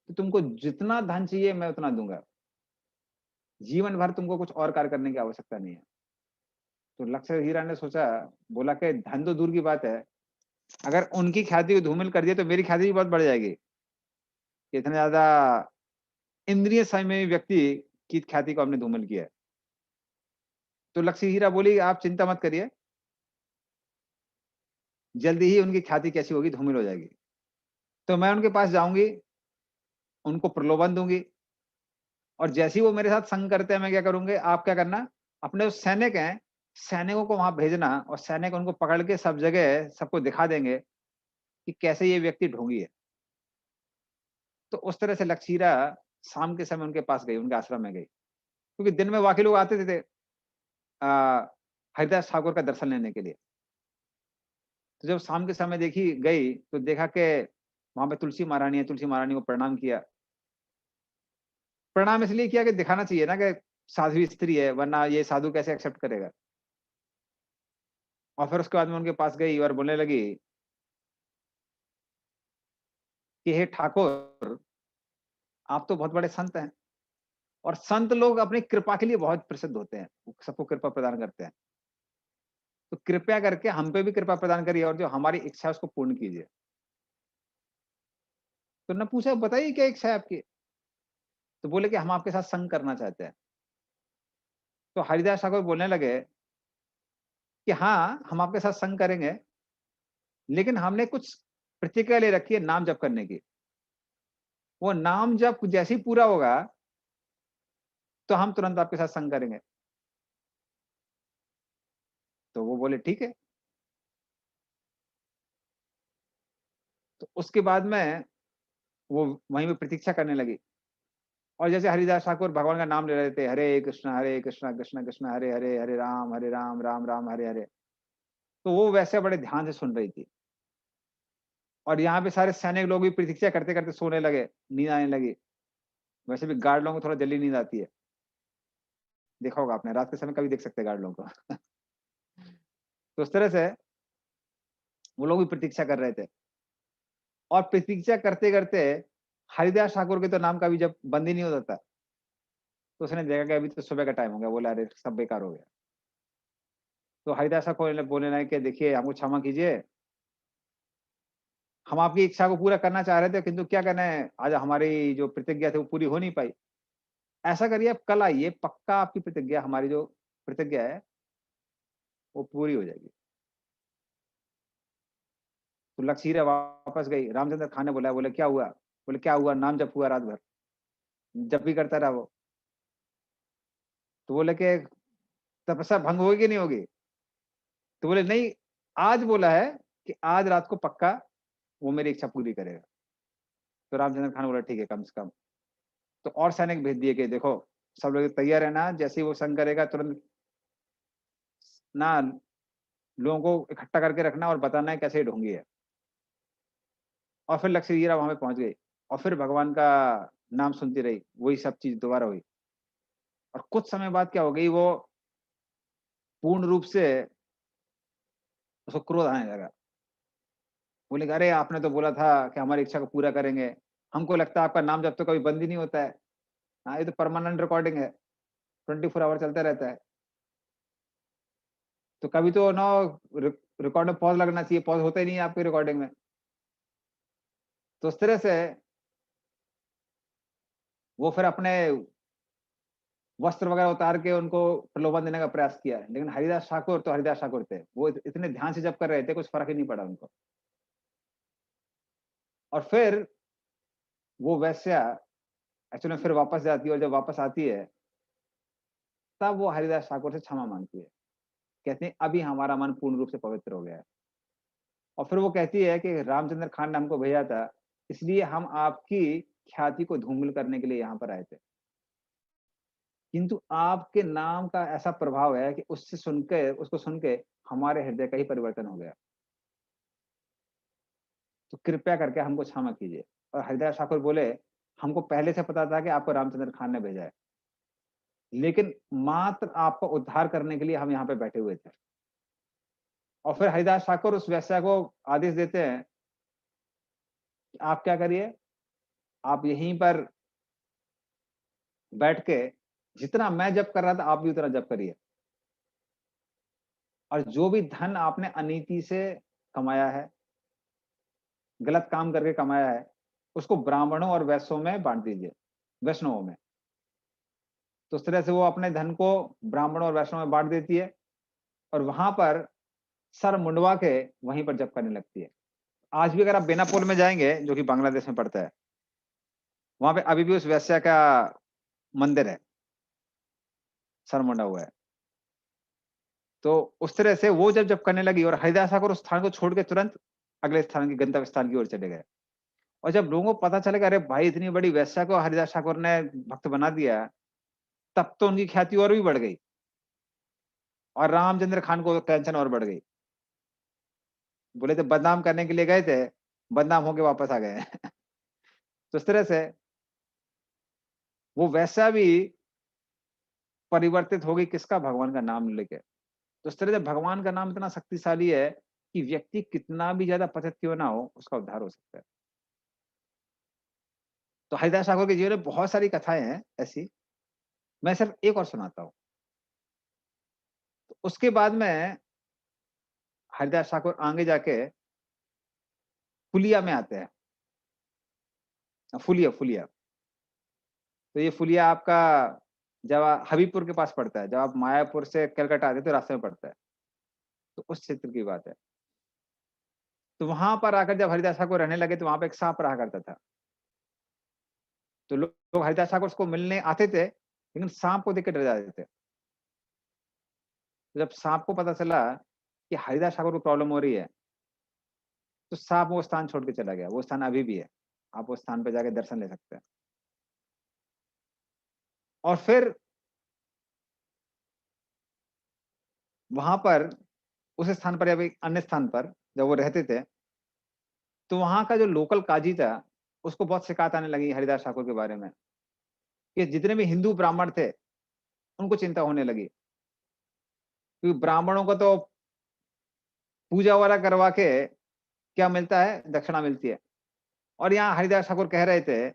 B: तो तुमको जितना धन चाहिए मैं उतना दूंगा, जीवन भर तुमको कुछ और कार्य करने की आवश्यकता नहीं है। तो लक्ष्य हीरा ने सोचा, बोला कि धन तो दूर की बात है, अगर उनकी ख्याति को धूमिल कर दिया तो मेरी ख्याति भी बहुत बढ़ जाएगी। इतना ज्यादा इंद्रिय संयमी व्यक्ति की ख्याति को हमने धूमिल किया है। तो लक्ष्य हीरा बोली, आप चिंता मत करिए, जल्दी ही उनकी ख्याति कैसी होगी, धूमिल हो जाएगी। तो मैं उनके पास जाऊंगी, उनको प्रलोभन दूंगी, और जैसे ही वो मेरे साथ संग करते हैं मैं क्या करूंगी, आप क्या करना, अपने जो सैनिक हैं, सैनिकों को वहां भेजना, और सैनिक उनको पकड़ के सब जगह सबको दिखा देंगे कि कैसे ये व्यक्ति ढोंगी है। तो उस तरह से लक्षीरा शाम के समय उनके पास गई, उनके आश्रम में गई, क्योंकि दिन में वाकई लोग आते थे आ, हरिदास ठाकुर का दर्शन लेने के लिए। तो जब शाम के समय देखी गई तो देखा कि वहां पे तुलसी महारानी है, तुलसी महारानी को प्रणाम किया। प्रणाम इसलिए किया कि दिखाना चाहिए ना कि साध्वी स्त्री है, वरना ये साधु कैसे एक्सेप्ट करेगा। और फिर उसके बाद में उनके पास गई और बोलने लगी कि हे ठाकुर, आप तो बहुत बड़े संत हैं, और संत लोग अपनी कृपा के लिए बहुत प्रसिद्ध होते हैं, वो सबको कृपा प्रदान करते हैं। तो कृपया करके हम पे भी कृपा प्रदान करिए और जो हमारी इच्छा है उसको पूर्ण कीजिए। तो उन्होंने पूछा, बताइए क्या इच्छा है आपकी? तो बोले कि हम आपके साथ संग करना चाहते हैं। तो हरिदास ठाकुर बोलने लगे कि हाँ, हम आपके साथ संग करेंगे, लेकिन हमने कुछ प्रतिक्रिया ले रखी है नाम जप करने की। वो नाम जप जैसे ही पूरा होगा तो हम तुरंत आपके साथ संग करेंगे। तो वो बोले ठीक है। तो उसके बाद में वो वहीं पे प्रतीक्षा करने लगी, और जैसे हरिदास ठाकुर भगवान का नाम ले रहे थे, हरे कृष्णा कृष्णा कृष्णा हरे हरे, हरे राम राम राम हरे हरे, तो वो वैसे बड़े ध्यान से सुन रही थी। और यहाँ पे सारे सैनिक लोग भी प्रतीक्षा करते करते सोने लगे, नींद आने लगी। वैसे भी गार्ड लोगों को थोड़ा जल्दी नींद आती है, देखा होगा आपने, रात के समय कभी देख सकते हैं गार्ड लोगों को। तो उस तरह से वो लोग भी प्रतीक्षा कर रहे थे, और प्रतीक्षा करते करते हरिदास ठाकुर के तो नाम का भी जब बंद ही नहीं होता था। तो उसने देखा कि अभी तो सुबह का टाइम हो गया, बोला अरे सब बेकार हो गया। तो हरिदास ठाकुर बोलने लगे कि देखिए हमको क्षमा कीजिए, हम आपकी इच्छा को पूरा करना चाह रहे थे, किंतु क्या करना है, आज हमारी जो प्रतिज्ञा थी वो पूरी हो नहीं पाई। ऐसा करिए, आप कल आइए, पक्का आपकी प्रतिज्ञा, हमारी जो प्रतिज्ञा है वो पूरी हो जाएगी। तो लक्षीरा वापस गई, रामचंद्र खान ने बोला, बोले क्या हुआ? बोले क्या हुआ, नाम जप हुआ रात भर, जब भी करता रहा वो। तो बोले कि तपस्या भंग होगी कि नहीं होगी? तो बोले नहीं, आज बोला है कि आज रात को पक्का वो मेरी इच्छा पूरी करेगा। तो रामचंद्र खान बोला ठीक है, कम से कम। तो और सैनिक भेज दिए कि देखो सब लोग तैयार है ना, जैसे ही वो संग करेगा तुरंत ना लोगों को इकट्ठा करके रखना और बताना है कैसे ढोंगी है। और फिर लक्ष्य हीरा वहां पे पहुंच गई, और फिर भगवान का नाम सुनती रही, वही सब चीज दोबारा हुई। और कुछ समय बाद क्या हो गई, वो पूर्ण रूप से उसको क्रोध आने लगा। बोले कि अरे आपने तो बोला था कि हमारी इच्छा को पूरा करेंगे, हमको लगता है आपका नाम जब तक कभी बंद ही नहीं होता है। हाँ, ये तो परमानेंट रिकॉर्डिंग है, 24 आवर चलता रहता है। तो कभी तो ना रिकॉर्ड में पॉज लगना चाहिए, पॉज होता ही नहीं है आपकी रिकॉर्डिंग में। तो उस तरह से वो फिर अपने वस्त्र वगैरह उतार के उनको प्रलोभन देने का प्रयास किया। लेकिन हरिदास ठाकुर तो हरिदास ठाकुर थे, वो इतने ध्यान से जप कर रहे थे, कुछ फर्क ही नहीं पड़ा उनको। और फिर वो वैश्या एक्चुअली फिर वापस जाती है, और जब वापस आती है तब वो हरिदास ठाकुर से क्षमा मांगती है। कहते हैं अभी हमारा मन पूर्ण रूप से पवित्र हो गया है। और फिर वो कहती है कि रामचंद्र खान ने हमको भेजा था, इसलिए हम आपकी ख्याति को धूमिल करने के लिए यहाँ पर आए थे। किंतु आपके नाम का ऐसा प्रभाव है कि उसको सुन के हमारे हृदय का ही परिवर्तन हो गया। तो कृपया करके हमको क्षमा कीजिए। और हरिदास ठाकुर बोले, हमको पहले से पता था कि आपको रामचंद्र खान ने भेजा है, लेकिन मात्र आपका उद्धार करने के लिए हम यहाँ पे बैठे हुए थे। और फिर हरिदास ठाकुर उस वैश्या को आदेश देते हैं कि आप क्या करिए, आप यहीं पर बैठ के जितना मैं जप कर रहा था आप भी उतना जप करिए, और जो भी धन आपने अनीति से कमाया है, गलत काम करके कमाया है, उसको ब्राह्मणों और वैश्यों में बांट दीजिए, वैष्णवों में। तो उस तरह से वो अपने धन को ब्राह्मणों और वैष्णव में बांट देती है, और वहां पर सर मुंडवा के वहीं पर जप करने लगती है। आज भी अगर आप बेनापोल में जाएंगे, जो कि बांग्लादेश में पड़ता है, वहां पे अभी भी उस वैश्या का मंदिर है, सर मुंडा हुआ है। तो उस तरह से वो जब करने लगी, और हरिदास ठाकुर उस स्थान को छोड़ के तुरंत अगले स्थान की गंतव्य स्थान की ओर चले गए। और जब लोगों को पता चला कि अरे भाई इतनी बड़ी वैश्या को हरिदास ठाकुर ने भक्त बना दिया, तब तो उनकी ख्याति और भी बढ़ गई, और रामचंद्र खान को टेंशन और बढ़ गई। बोले थे बदनाम करने के लिए गए थे, बदनाम होके वापस आ गए। तो इस तरह से वो वैसा भी परिवर्तित हो गई, किसका, भगवान का नाम लेके। तो इस तरह से भगवान का नाम इतना शक्तिशाली है कि व्यक्ति कितना भी ज्यादा पतित क्यों ना हो, उसका उद्धार हो सकता है। तो हरिदास ठाकुर के जीवन में बहुत सारी कथाएं हैं ऐसी, मैं सिर्फ एक और सुनाता हूँ। तो उसके बाद में हरिदास ठाकुर आगे जाके फुलिया में आते हैं। फुलिया फुलिया, तो ये फुलिया आपका जब हबीबपुर के पास पड़ता है, जब आप मायापुर से कलकत्ता आते हैं तो रास्ते में पड़ता है। तो उस क्षेत्र की बात है। तो वहां पर आकर जब हरिदास ठाकुर रहने लगे, तो वहां पे एक सांप रहा करता था। तो लोग हरिदास ठाकुर को मिलने आते थे, लेकिन सांप को देख के डर जाते थे। तो जब सांप को पता चला कि हरिदास ठाकुर को प्रॉब्लम हो रही है, तो सांप वो स्थान छोड़ के चला गया। वो स्थान अभी भी है, आप उस स्थान पे जाके दर्शन ले सकते हैं। और फिर वहां पर उस स्थान पर या फिर अन्य स्थान पर जब वो रहते थे, तो वहां का जो लोकल काजी था, उसको बहुत शिकायत आने लगी हरिदास ठाकुर के बारे में, कि जितने भी हिंदू ब्राह्मण थे उनको चिंता होने लगी, क्योंकि ब्राह्मणों को तो पूजा वाला करवा के क्या मिलता है, दक्षिणा मिलती है। और यहाँ हरिदास ठाकुर कह रहे थे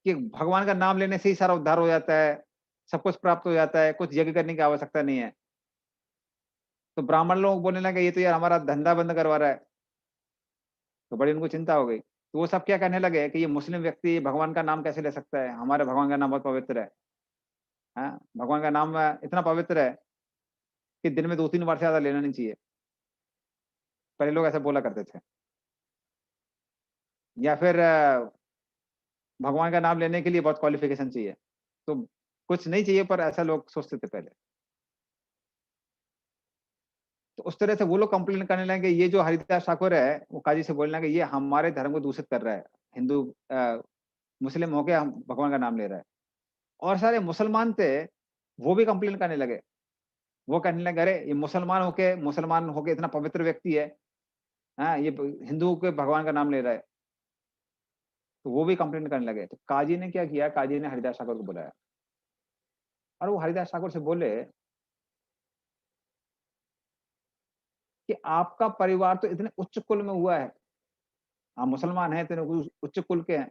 B: कि भगवान का नाम लेने से ही सारा उद्धार हो जाता है, सब कुछ प्राप्त हो जाता है, कुछ यज्ञ करने की आवश्यकता नहीं है। तो ब्राह्मण लोग बोलने लगे ये तो यार हमारा धंधा बंद करवा रहा है। तो बड़ी उनको चिंता हो गई। तो वो सब क्या कहने लगे कि ये मुस्लिम व्यक्ति भगवान का नाम कैसे ले सकता है, हमारे भगवान का नाम बहुत पवित्र है। हाँ, भगवान का नाम इतना पवित्र है कि दिन में 2-3 बार से ज्यादा लेना नहीं चाहिए। पहले लोग ऐसा बोला करते थे। या फिर भगवान का नाम लेने के लिए बहुत क्वालिफिकेशन चाहिए। तो कुछ नहीं चाहिए, पर ऐसा लोग सोचते थे पहले। तो उस तरह से वो लोग कंप्लेन करने लगे, ये जो हरिदास ठाकुर है वो काजी से बोलने लगे ये हमारे धर्म को दूषित कर रहा है, हिंदू मुस्लिम होके हम भगवान का नाम ले रहा है। और सारे मुसलमान थे, वो भी कंप्लेन करने लगे। वो कहने लगे अरे ये मुसलमान होके इतना पवित्र व्यक्ति है, हाँ ये हिंदू के भगवान का नाम ले रहा है। तो वो भी कंप्लेंट करने लगे। तो काजी ने क्या किया, काजी ने हरिदास ठाकुर को बुलाया और वो हरिदास ठाकुर से बोले कि आपका परिवार तो इतने उच्च कुल में हुआ है, आप मुसलमान हैं, इतने उच्च कुल के हैं,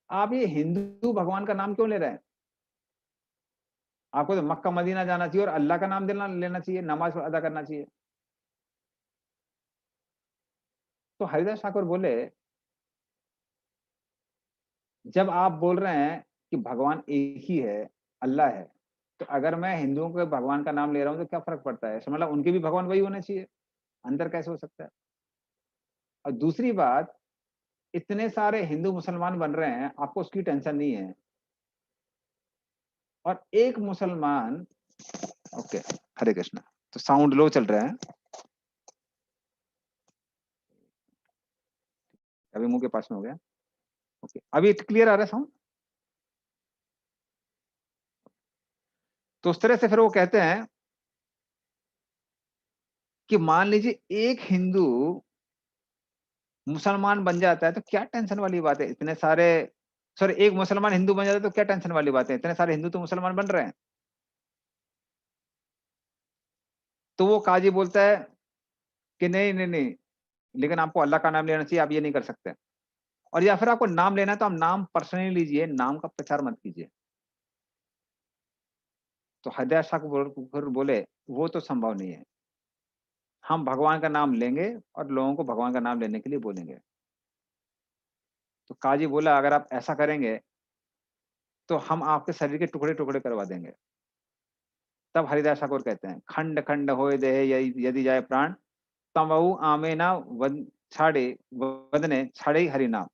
B: आप ये हिंदू भगवान का नाम क्यों ले रहे हैं? आपको तो मक्का मदीना जाना चाहिए और अल्लाह का नाम लेना चाहिए, नमाज अदा करना चाहिए। तो हरिदास ठाकुर बोले, जब आप बोल रहे हैं कि भगवान एक ही है, अल्लाह है, तो अगर मैं हिंदुओं के भगवान का नाम ले रहा हूँ तो क्या फर्क पड़ता है? मतलब उनके भी भगवान वही होने चाहिए, अंतर कैसे हो सकता है? और दूसरी बात, इतने सारे हिंदू मुसलमान बन रहे हैं, आपको उसकी टेंशन नहीं है, और एक मुसलमान, ओके, हरे कृष्णा, तो साउंड लो चल रहा है, अभी मुंह के पास में हो गया, ओके, अभी क्लियर आ रहा है साउंड? तो उस तरह से फिर वो कहते हैं कि मान लीजिए एक हिंदू मुसलमान बन जाता है तो क्या टेंशन वाली बात है? इतने सारे, सॉरी, एक मुसलमान हिंदू बन जाता है तो क्या टेंशन वाली बात है? इतने सारे हिंदू तो मुसलमान बन रहे हैं। तो वो काजी बोलता है कि नहीं नहीं नहीं, लेकिन आपको अल्लाह का नाम लेना चाहिए, आप ये नहीं कर सकते। और या फिर आपको नाम लेना है तो आप नाम पर्सनली लीजिए, नाम का प्रचार मत कीजिए। तो हृदय ठाकुर फिर बोले, वो तो संभव नहीं है, हम भगवान का नाम लेंगे और लोगों को भगवान का नाम लेने के लिए बोलेंगे। तो काजी बोला, अगर आप ऐसा करेंगे तो हम आपके शरीर के टुकड़े टुकड़े करवा देंगे। तब हरिदास ठाकुर कहते हैं, खंड खंड होए देह यदि जाए प्राण, तमऊ आमे ना छाड़े वदने छाड़े हरि नाम।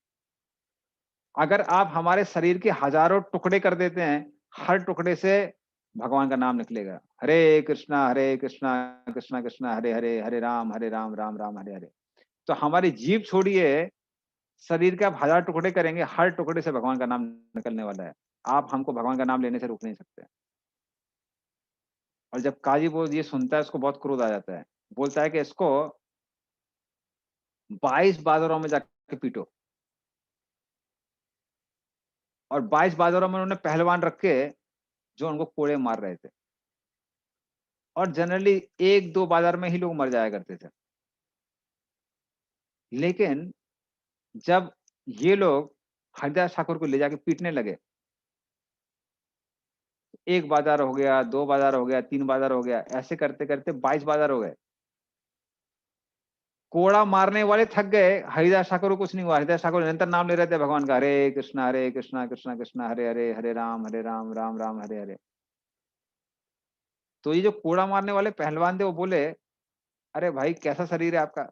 B: अगर आप हमारे शरीर के हजारों टुकड़े कर देते हैं, हर टुकड़े से भगवान का नाम निकलेगा, हरे कृष्णा कृष्णा कृष्णा हरे हरे, हरे राम राम राम हरे हरे। तो हमारी जीभ छोड़िए, शरीर के आप हजार टुकड़े करेंगे, हर टुकड़े से भगवान का नाम निकलने वाला है। आप हमको भगवान का नाम लेने से रोक नहीं सकते। और जब काजी वो ये सुनता है, उसको बहुत क्रोध आ जाता है, बोलता है कि इसको 22 बाजारों में जाके पीटो। और 22 बाजारों में उन्होंने पहलवान रखे जो उनको कोड़े मार रहे थे, और जनरली 1-2 बाजार में ही लोग मर जाया करते थे। लेकिन जब ये लोग हरिदास ठाकुर को ले जाके पीटने लगे, 1 बाजार हो गया, 2 बाजार हो गया, 3 बाजार हो गया, ऐसे करते करते 22 बाजार हो गए। कोड़ा मारने वाले थक गए, हरिदास ठाकुर को कुछ नहीं हुआ। हरिदास ठाकुर निरंतर नाम ले रहे थे भगवान का, हरे कृष्णा कृष्णा कृष्णा हरे हरे, हरे राम राम राम हरे हरे। तो ये जो कोड़ा मारने वाले पहलवान थे वो बोले, अरे भाई, कैसा शरीर है आपका?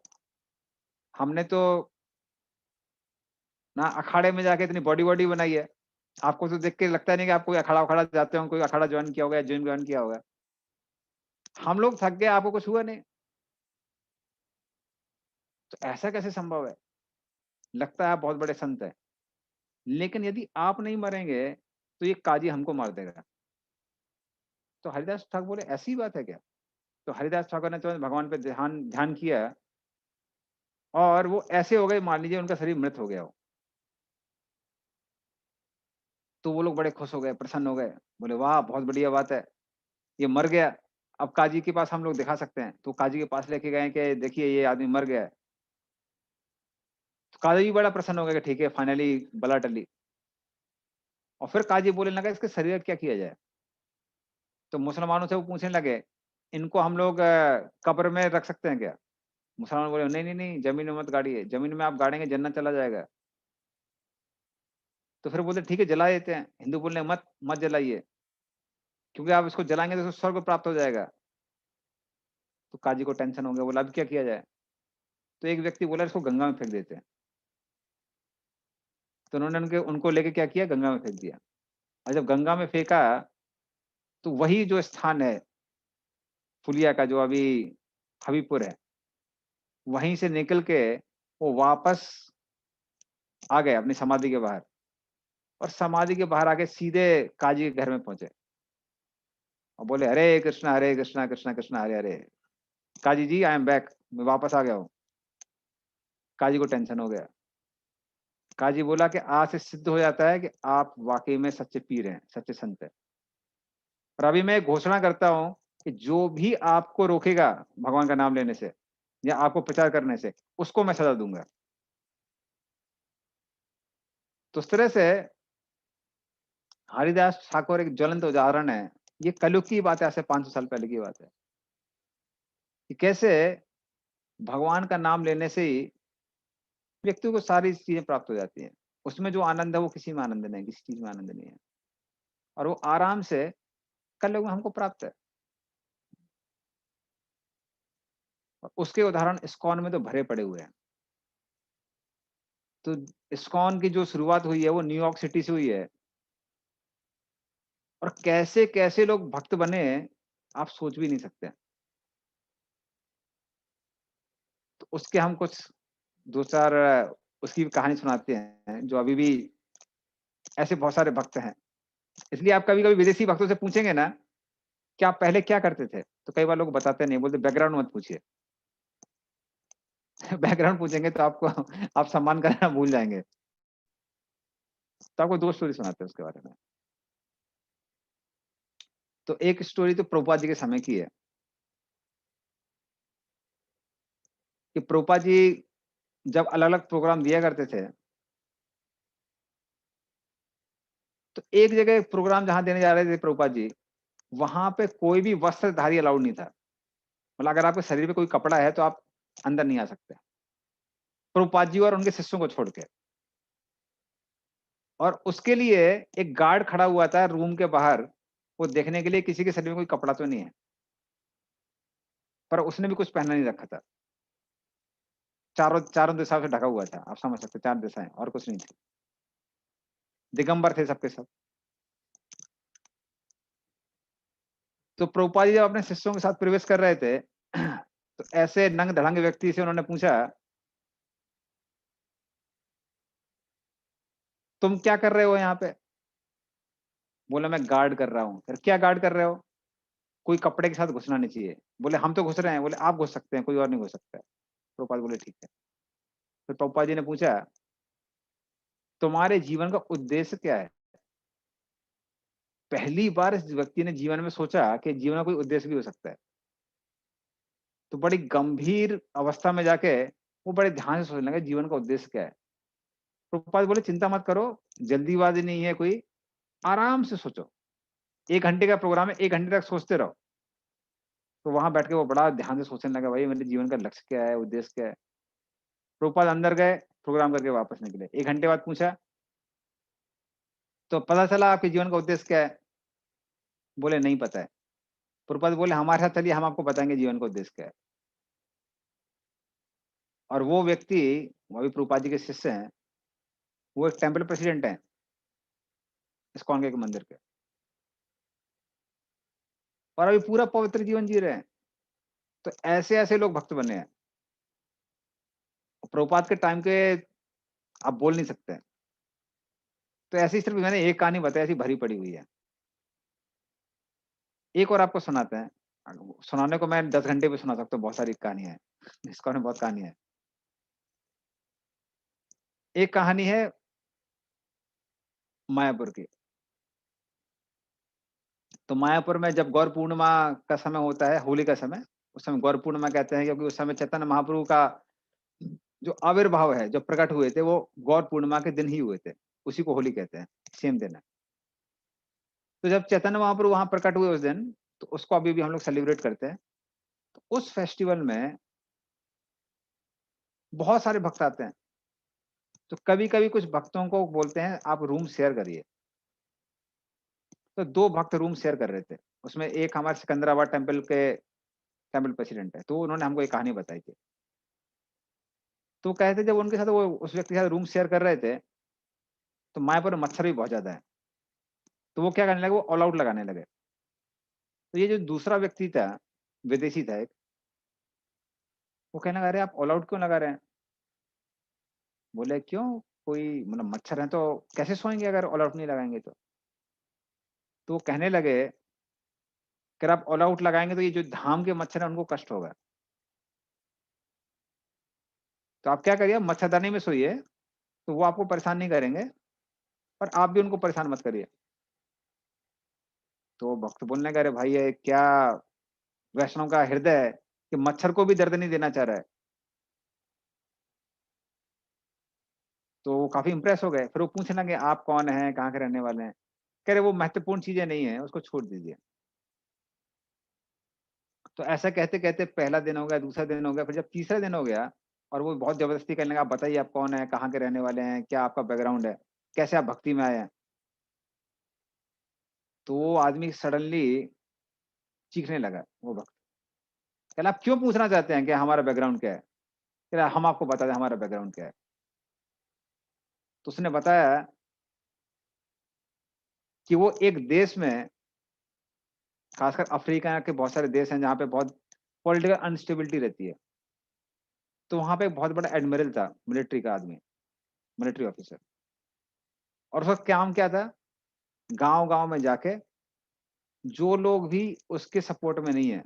B: हमने तो ना अखाड़े में जाके इतनी बॉडी बॉडी बनाई है, आपको तो देख के लगता नहीं कि आप कोई अखाड़ा उखाड़ा जाते हो, कोई अखाड़ा ज्वाइन किया होगा, जिम ज्वाइन किया होगा। हम लोग थक गए, आपको कुछ हुआ नहीं। तो ऐसा कैसे संभव है? लगता है आप बहुत बड़े संत है, लेकिन यदि आप नहीं मरेंगे तो ये काजी हमको मार देगा। तो हरिदास ठाकुर बोले, ऐसी बात है क्या? तो हरिदास ठाकुर ने तुरंत भगवान पे ध्यान ध्यान किया, और वो ऐसे हो गए, मान लीजिए उनका शरीर मृत हो गया हो। तो वो लोग बड़े खुश हो गए, प्रसन्न हो गए, बोले वाह, बहुत बढ़िया बात है, ये मर गया, अब काजी के पास हम लोग दिखा सकते हैं। तो काजी के पास लेके गए कि देखिए ये आदमी मर गया है। तो काजी भी बड़ा प्रसन्न हो गया कि ठीक है, फाइनली बला टली। और फिर काजी बोलने लगा, इसके शरीर का क्या किया जाए? तो मुसलमानों से वो पूछने लगे, इनको हम लोग कब्र में रख सकते हैं क्या? मुसलमान बोले, नहीं नहीं नहीं, जमीन में मत गाड़िए, जमीन में आप गाड़ेंगे जन्नत चला जाएगा। तो फिर बोलते ठीक है, जला देते हैं। हिंदू बोलने, मत मत जलाइए, क्योंकि आप इसको जलाएंगे तो स्वर्ग प्राप्त हो जाएगा। तो काजी को टेंशन हो गया, बोला अब क्या किया जाए? तो एक व्यक्ति बोला, इसको गंगा में फेंक देते हैं। तो उन्होंने उनको लेके क्या किया, गंगा में फेंक दिया। और जब गंगा में फेंका, तो वही जो स्थान है फुलिया का, जो अभी हबीबपुर है, वहीं से निकल के वो वापस आ गए अपनी समाधि के बाहर, और समाधि के बाहर आके सीधे काजी के घर में पहुंचे और बोले, हरे कृष्णा कृष्णा कृष्णा हरे हरे। काजी जी, आई एम बैक, मैं वापस आ गया हूँ। काजी को टेंशन हो गया, काजी बोला कि आज से सिद्ध हो जाता है कि आप वाकई में सच्चे पीर हैं, सच्चे संत हैं। और अभी मैं घोषणा करता हूँ कि जो भी आपको रोकेगा भगवान का नाम लेने से या आपको प्रचार करने से, उसको मैं सजा दूंगा। तो उस तरह से हरिदास ठाकुर एक ज्वलंत उदाहरण है। ये कलयुग की बात है, आज से 500 साल पहले की बात है कि कैसे भगवान का नाम लेने से ही व्यक्ति को सारी चीजें प्राप्त हो जाती हैं। उसमें जो आनंद है वो किसी में आनंद नहीं, किसी चीज में आनंद नहीं है, और वो आराम से कलयुग में हमको प्राप्त है। और उसके उदाहरण इस्कॉन में तो भरे पड़े हुए हैं। तो इस्कॉन की जो शुरुआत हुई है वो न्यूयॉर्क सिटी से हुई है, और कैसे कैसे लोग भक्त बने आप सोच भी नहीं सकते। तो उसके हम कुछ दो चार उसकी भी कहानी सुनाते हैं, जो अभी भी ऐसे बहुत सारे भक्त हैं। इसलिए आप कभी कभी विदेशी भक्तों से पूछेंगे ना कि आप पहले क्या करते थे, तो कई बार लोग बताते नहीं, बोलते बैकग्राउंड मत पूछिए। बैकग्राउंड पूछेंगे तो आपको आप सम्मान करना भूल जाएंगे। तो आपको दो स्टोरी सुनाते हैं उसके बारे में। तो एक स्टोरी तो प्रभुपाद जी के समय की है कि प्रभुपाद जी जब अलग अलग प्रोग्राम दिया करते थे, तो एक जगह प्रोग्राम जहां देने जा रहे थे प्रभुपाद जी, वहां पे कोई भी वस्त्रधारी अलाउड नहीं था। मतलब अगर आपके शरीर पे कोई कपड़ा है तो आप अंदर नहीं आ सकते, प्रभुपाद जी और उनके शिष्यों को छोड़ के। और उसके लिए एक गार्ड खड़ा हुआ था रूम के बाहर, वो देखने के लिए किसी के शरीर में कोई कपड़ा तो नहीं है, पर उसने भी कुछ पहना नहीं रखा था। चारों चारों दिशाओं से ढका हुआ था, आप समझ सकते, चार दिशाएं और कुछ नहीं थी, दिगंबर थे सबके सब। तो प्रभुपाद जी जब अपने शिष्यों के साथ प्रवेश कर रहे थे तो ऐसे नंग धड़ंग व्यक्ति से उन्होंने पूछा, तुम क्या कर रहे हो यहाँ पे? बोला, मैं गार्ड कर रहा हूँ। फिर क्या गार्ड कर रहे हो? कोई कपड़े के साथ घुसना नहीं चाहिए। बोले, हम तो घुस रहे हैं। बोले, आप घुस सकते हैं, कोई और नहीं घुस सकता है। प्रभुपाद बोले, ठीक है। फिर प्रभुपाद जी ने पूछा, तुम्हारे जीवन का उद्देश्य क्या है? पहली बार इस व्यक्ति ने जीवन में सोचा कि जीवन का कोई उद्देश्य भी हो सकता है। तो बड़ी गंभीर अवस्था में जाके वो बड़े ध्यान से सोचने लगे, जीवन का उद्देश्य क्या है। प्रभुपाद बोले, चिंता मत करो, जल्दीबाजी नहीं है कोई, आराम से सोचो। 1 घंटे का प्रोग्राम है, 1 घंटे तक सोचते रहो। तो वहां बैठ के वो बड़ा ध्यान से सोचने लगा, भाई मेरे जीवन का लक्ष्य क्या है, उद्देश्य क्या है। प्रभुपाद अंदर गए, प्रोग्राम करके वापस निकले। 1 घंटे बाद पूछा, तो पता चला आपके जीवन का उद्देश्य क्या है? बोले, नहीं पता है। प्रभुपाद बोले, हमारे साथ चलिए, हम आपको बताएंगे जीवन का उद्देश्य क्या है। और वो व्यक्ति, वो अभी प्रभुपाद जी के शिष्य हैं, वो एक टेम्पल प्रेसिडेंट है इस्कॉन के एक मंदिर के, और अभी पूरा पवित्र जीवन जी रहे हैं। तो ऐसे ऐसे लोग भक्त बने हैं, प्रभुपाद के टाइम के आप बोल नहीं सकते हैं। तो ऐसी सिर्फ मैंने एक कहानी बताई, ऐसी भरी पड़ी हुई है। एक और आपको सुनाते हैं। सुनाने को मैं 10 घंटे भी सुना सकता हूँ, बहुत सारी कहानियां हैं इस्कॉन में, बहुत कहानियां हैं। एक कहानी है मायापुर की। तो मायापुर में जब गौर पूर्णिमा का समय होता है, होली का समय, उस समय गौर पूर्णिमा कहते हैं, क्योंकि उस समय चैतन्य महाप्रभु का जो आविर्भाव है, जो प्रकट हुए थे, वो गौर पूर्णिमा के दिन ही हुए थे। उसी को होली कहते हैं, सेम दिन है। तो जब चैतन्य महाप्रभु वहां प्रकट हुए उस दिन, तो उसको अभी भी हम लोग सेलिब्रेट करते हैं। तो उस फेस्टिवल में बहुत सारे भक्त आते हैं। तो कभी कभी कुछ भक्तों को बोलते हैं, आप रूम शेयर करिए। तो दो भक्त रूम शेयर कर रहे थे। उसमें एक हमारे सिकंदराबाद टेम्पल के टेम्पल प्रेसिडेंट है, तो उन्होंने हमको एक कहानी बताई थी। तो कहते जब उनके साथ वो उस व्यक्ति के साथ रूम शेयर कर रहे थे, तो मायापुर में मच्छर भी बहुत ज्यादा है। तो वो क्या करने लगे, वो ऑल आउट लगाने लगे। तो ये जो दूसरा व्यक्ति था, विदेशी था एक, वो कहने लगा, अरे आप ऑल आउट क्यों लगा रहे हैं? बोले, क्यों, कोई मतलब मच्छर है तो कैसे सोएंगे अगर ऑल आउट नहीं लगाएंगे तो वो कहने लगे, अगर आप ऑल आउट लगाएंगे तो ये जो धाम के मच्छर है उनको कष्ट होगा। तो आप क्या करिए, मच्छरदानी में सोइए, तो वो आपको परेशान नहीं करेंगे, पर आप भी उनको परेशान मत करिए। तो भक्त बोलने लगा, अरे भाई ये क्या वैष्णव का हृदय है कि मच्छर को भी दर्द नहीं देना चाह रहा है। तो वो काफ़ी इम्प्रेस हो गए। फिर वो पूछने लगे, आप कौन हैं? कहाँ के रहने वाले हैं? कह रहे वो महत्वपूर्ण चीज़ें नहीं है, उसको छोड़ दीजिए। तो ऐसा कहते-कहते पहला दिन हो गया, दूसरा दिन हो गया, फिर जब तीसरा दिन हो गया और वो बहुत ज़बरदस्ती करने लगा, आप बताइए आप कौन हैं? कहाँ के रहने वाले हैं? क्या आपका बैकग्राउंड है? कैसे आप भक्ति में आए हैं? तो वो आदमी सडनली चीखने लगा, वो भक्त। कह रहा, आप क्यों पूछना चाहते हैं कि हमारा बैकग्राउंड क्या है? कह रहा, हम आपको बता दें हमारा बैकग्राउंड क्या है। तो उसने बताया कि वो एक देश में, खासकर अफ्रीका के बहुत सारे देश हैं जहाँ पे बहुत पॉलिटिकल अनस्टेबिलिटी रहती है। तो वहाँ पे एक बहुत बड़ा एडमिरल था, मिलिट्री का आदमी, मिलिट्री ऑफिसर। और उसका काम क्या था? गाँव-गाँव में जाके जो लोग भी उसके सपोर्ट में नहीं है,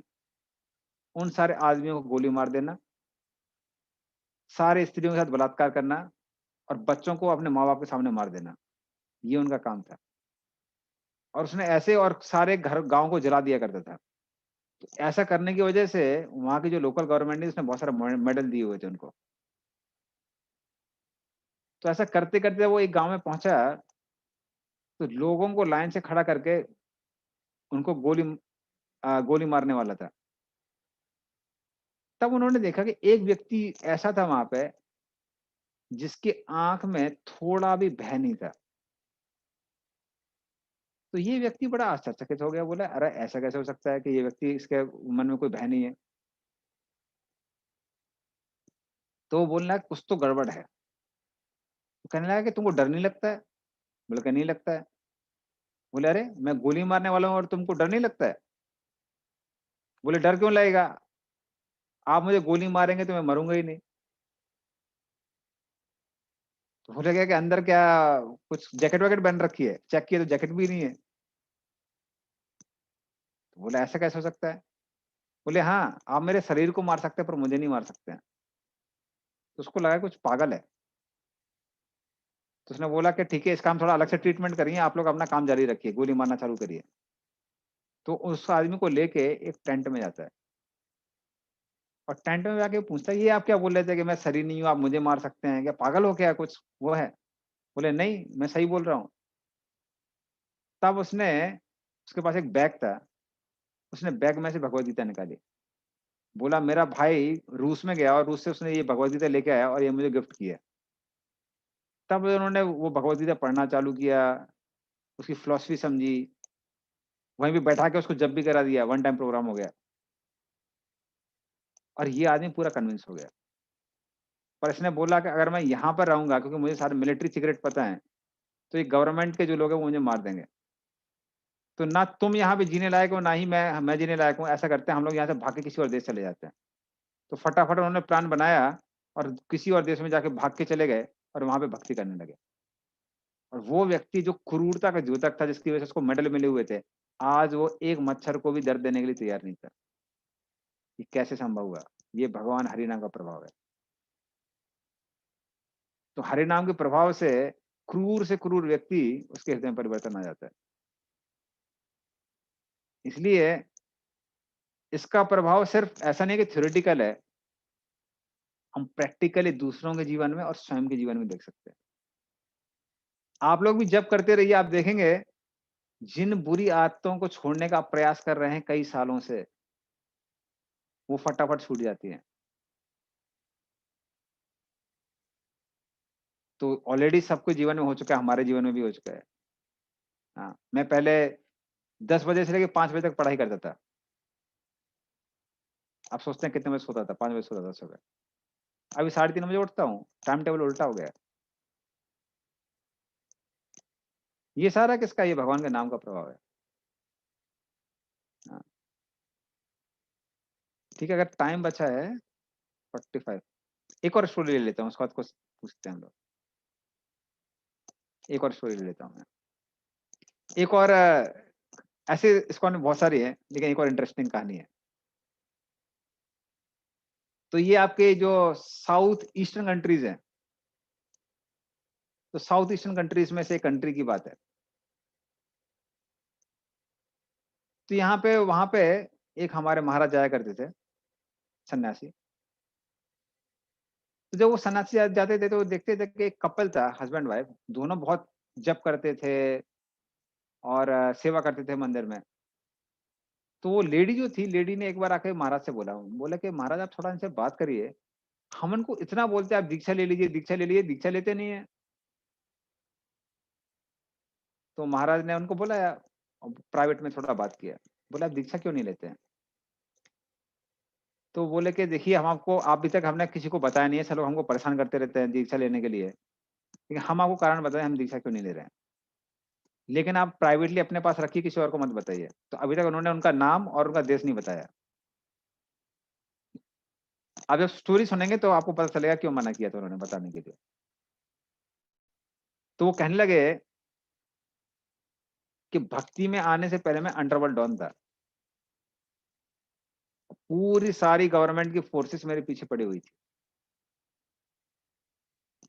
B: उन सारे आदमियों को गोली मार देना, सारे स्त्रियों के साथ बलात्कार करना और बच्चों को अपने माँ-बाप के सामने मार देना। ये उनका काम था। और उसने ऐसे और सारे घर गाँव को जला दिया करता था। तो ऐसा करने की वजह से वहाँ की जो लोकल गवर्नमेंट है उसने बहुत सारे मेडल दिए हुए थे उनको। तो ऐसा करते-करते वो एक गाँव में पहुँचा, तो लोगों को लाइन से खड़ा करके उनको गोली मारने वाला था। तब उन्होंने देखा कि एक व्यक्ति ऐसा था वहाँ पे जिसकी आँख में थोड़ा भी भय नहीं था। तो ये व्यक्ति बड़ा आश्चर्यचकित हो गया, बोला, "अरे! ऐसा कैसे हो सकता है कि ये व्यक्ति इसके मन में कोई भय नहीं है?" तो वो बोलने लगा, "कुछ तो गड़बड़ है।" तो कहने लगा कि, "तुमको डर नहीं लगता है?" बोला कि, "नहीं लगता है।" बोले, "अरे! मैं गोली मारने वाला हूँ और तुमको डर नहीं लगता है?" बोले, "डर क्यों लगेगा? आप मुझे गोली मारेंगे तो मैं मरूँगा ही नहीं।" तो बोला क्या कि अंदर क्या कुछ जैकेट-वैकेट पहन रखी है? चेक किया तो जैकेट भी नहीं है। तो बोला, "ऐसा कैसे हो सकता है?" बोले, "हाँ, आप मेरे शरीर को मार सकते हैं पर मुझे नहीं मार सकते हैं।" तो उसको लगा कुछ पागल है। तो उसने बोला कि ठीक है, इसका हम थोड़ा अलग से ट्रीटमेंट करेंगे, आप लोग अपना काम जारी रखिए, गोली मारना चालू करिए। तो उस आदमी को लेके एक टेंट में जाता है और टेंट में जाके पूछता है, "ये आप क्या बोल रहे थे कि मैं शरीर नहीं हूँ, आप मुझे मार सकते हैं? क्या पागल हो क्या कुछ वो है?" बोले, "नहीं, मैं सही बोल रहा हूँ।" तब उसने उसके पास एक बैग था, उसने बैग में से भगवत गीता निकाली। बोला, "मेरा भाई रूस में गया और रूस से उसने ये भगवत गीता लेके आया और ये मुझे गिफ्ट की है।" तब उन्होंने वो भगवत गीता पढ़ना चालू किया, उसकी फिलॉसफी समझी, वहीं पे बैठा के उसको जप भी करा दिया, वन टाइम प्रोग्राम हो गया और ये आदमी पूरा कन्विंस हो गया। पर इसने बोला कि अगर मैं यहाँ पर रहूँगा क्योंकि मुझे सारे मिलिट्री सीक्रेट पता है, तो ये गवर्नमेंट के जो लोग हैं वो मुझे मार देंगे। तो ना तुम यहाँ पे जीने लायक हो, ना ही मैं जीने लायक हूँ। ऐसा करते हैं हम लोग यहाँ से भाग के किसी और देश चले जाते हैं। तो फटाफट उन्होंने प्लान बनाया और किसी और देश में जाके भाग के चले गए और वहाँ पे भक्ति करने लगे। और वो व्यक्ति जो क्रूरता का द्योतक था जिसकी वज़ह से उसको मेडल मिले हुए थे, आज वो एक मच्छर को भी दर्द देने के लिए तैयार नहीं था। ये कैसे संभव हुआ? ये भगवान हरि नाम का प्रभाव है। तो हरि नाम के प्रभाव से क्रूर से क्रूर व्यक्ति उसके हृदय में परिवर्तन आ जाता है। इसलिए इसका प्रभाव सिर्फ ऐसा नहीं है कि थ्योरेटिकल है, हम प्रैक्टिकली दूसरों के जीवन में और स्वयं के जीवन में देख सकते हैं। आप लोग भी जप करते रहिए, आप देखेंगे जिन बुरी आदतों को छोड़ने का आप प्रयास कर रहे हैं कई सालों से, वो फटाफट छूट जाती हैं। तो ऑलरेडी सबके जीवन में हो चुका है, हमारे जीवन में भी हो चुका है। हाँ, मैं पहले 10 बजे से लेके 5 बजे तक पढ़ाई करता था। आप सोचते हैं कितने बजे सोता था? 5 बजे सोता था सुबह। अभी 3:30 बजे उठता हूँ, टाइम टेबल उल्टा हो गया है। ये सारा किसका? ये भगवान के नाम का प्रभाव है। हाँ, ठीक है, अगर टाइम बचा है 45, एक और स्टोरी ले लेता हूँ, उसके बाद कुछ पूछते हैं हम लोग। एक और स्टोरी ले लेता हूँ मैं। एक और ऐसे इस्कॉन में बहुत सारी है, लेकिन एक और इंटरेस्टिंग कहानी है। तो ये आपके जो साउथ ईस्टर्न कंट्रीज़ हैं, तो साउथ ईस्टर्न कंट्रीज में से एक कंट्री की बात है। तो यहाँ पे वहां पे एक हमारे महाराज जाया करते थे, सन्यासी। तो जब वो सन्यासी जाते थे तो देखते थे कि एक कपल था, हस्बैंड वाइफ, दोनों बहुत जप करते थे और सेवा करते थे मंदिर में। तो वो लेडी जो थी, लेडी ने एक बार आके महाराज से बोला, बोला कि महाराज आप थोड़ा इनसे बात करिए, हम उनको इतना बोलते हैं आप दीक्षा ले लीजिए, दीक्षा ले लीजिए, दीक्षा लेते नहीं है। तो महाराज ने उनको बोला, प्राइवेट में थोड़ा बात किया, बोला आप दीक्षा क्यों नहीं लेते हैं? तो बोले कि देखिए हम आपको, आप अभी तक हमने किसी को बताया नहीं है, सब लोग हमको परेशान करते रहते हैं दीक्षा लेने के लिए, लेकिन हम आपको कारण बताएं हम दीक्षा क्यों नहीं ले रहे हैं। लेकिन आप प्राइवेटली अपने पास रखिए, किसी और को मत बताइए। तो अभी तक उन्होंने उनका नाम और उनका देश नहीं बताया। आप जब स्टोरी सुनेंगे तो आपको पता चलेगा क्यों मना किया था उन्होंने बताने के लिए। तो वो कहने लगे कि भक्ति में आने से पहले मैं अंडरवर्ल्ड डॉन था, पूरी सारी गवर्नमेंट की फोर्सेस मेरे पीछे पड़ी हुई थी।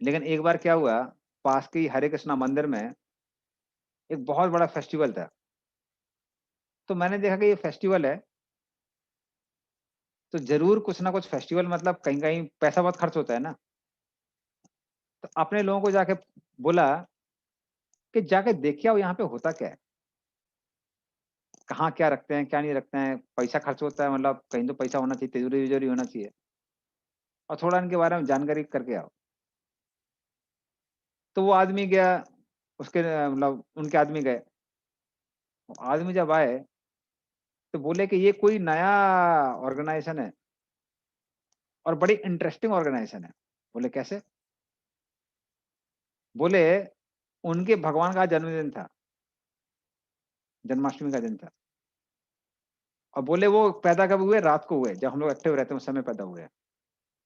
B: लेकिन एक बार क्या हुआ, पास के ही हरे कृष्णा मंदिर में एक बहुत बड़ा फेस्टिवल था। तो मैंने देखा कि ये फेस्टिवल है, तो जरूर कुछ ना कुछ फेस्टिवल मतलब कहीं कहीं पैसा बहुत खर्च होता है ना। तो अपने लोगों को जाके बोला कि जाके देखिए आओ यहाँ पे होता क्या है, कहाँ क्या रखते हैं क्या नहीं रखते हैं, पैसा खर्च होता है, मतलब कहीं तो पैसा होना चाहिए, तिजोरी विजोरी होना चाहिए, और थोड़ा इनके बारे में जानकारी करके आओ। तो वो आदमी गया, उसके मतलब उनके आदमी गए। आदमी जब आए तो बोले कि ये कोई नया ऑर्गेनाइजेशन है और बड़ी इंटरेस्टिंग ऑर्गेनाइजेशन है। बोले कैसे? बोले उनके भगवान का जन्मदिन था, जन्माष्टमी का दिन था। और बोले वो पैदा कब हुए? रात को हुए, जब हम लोग एक्टिव रहते हैं उस समय पैदा हुए हैं।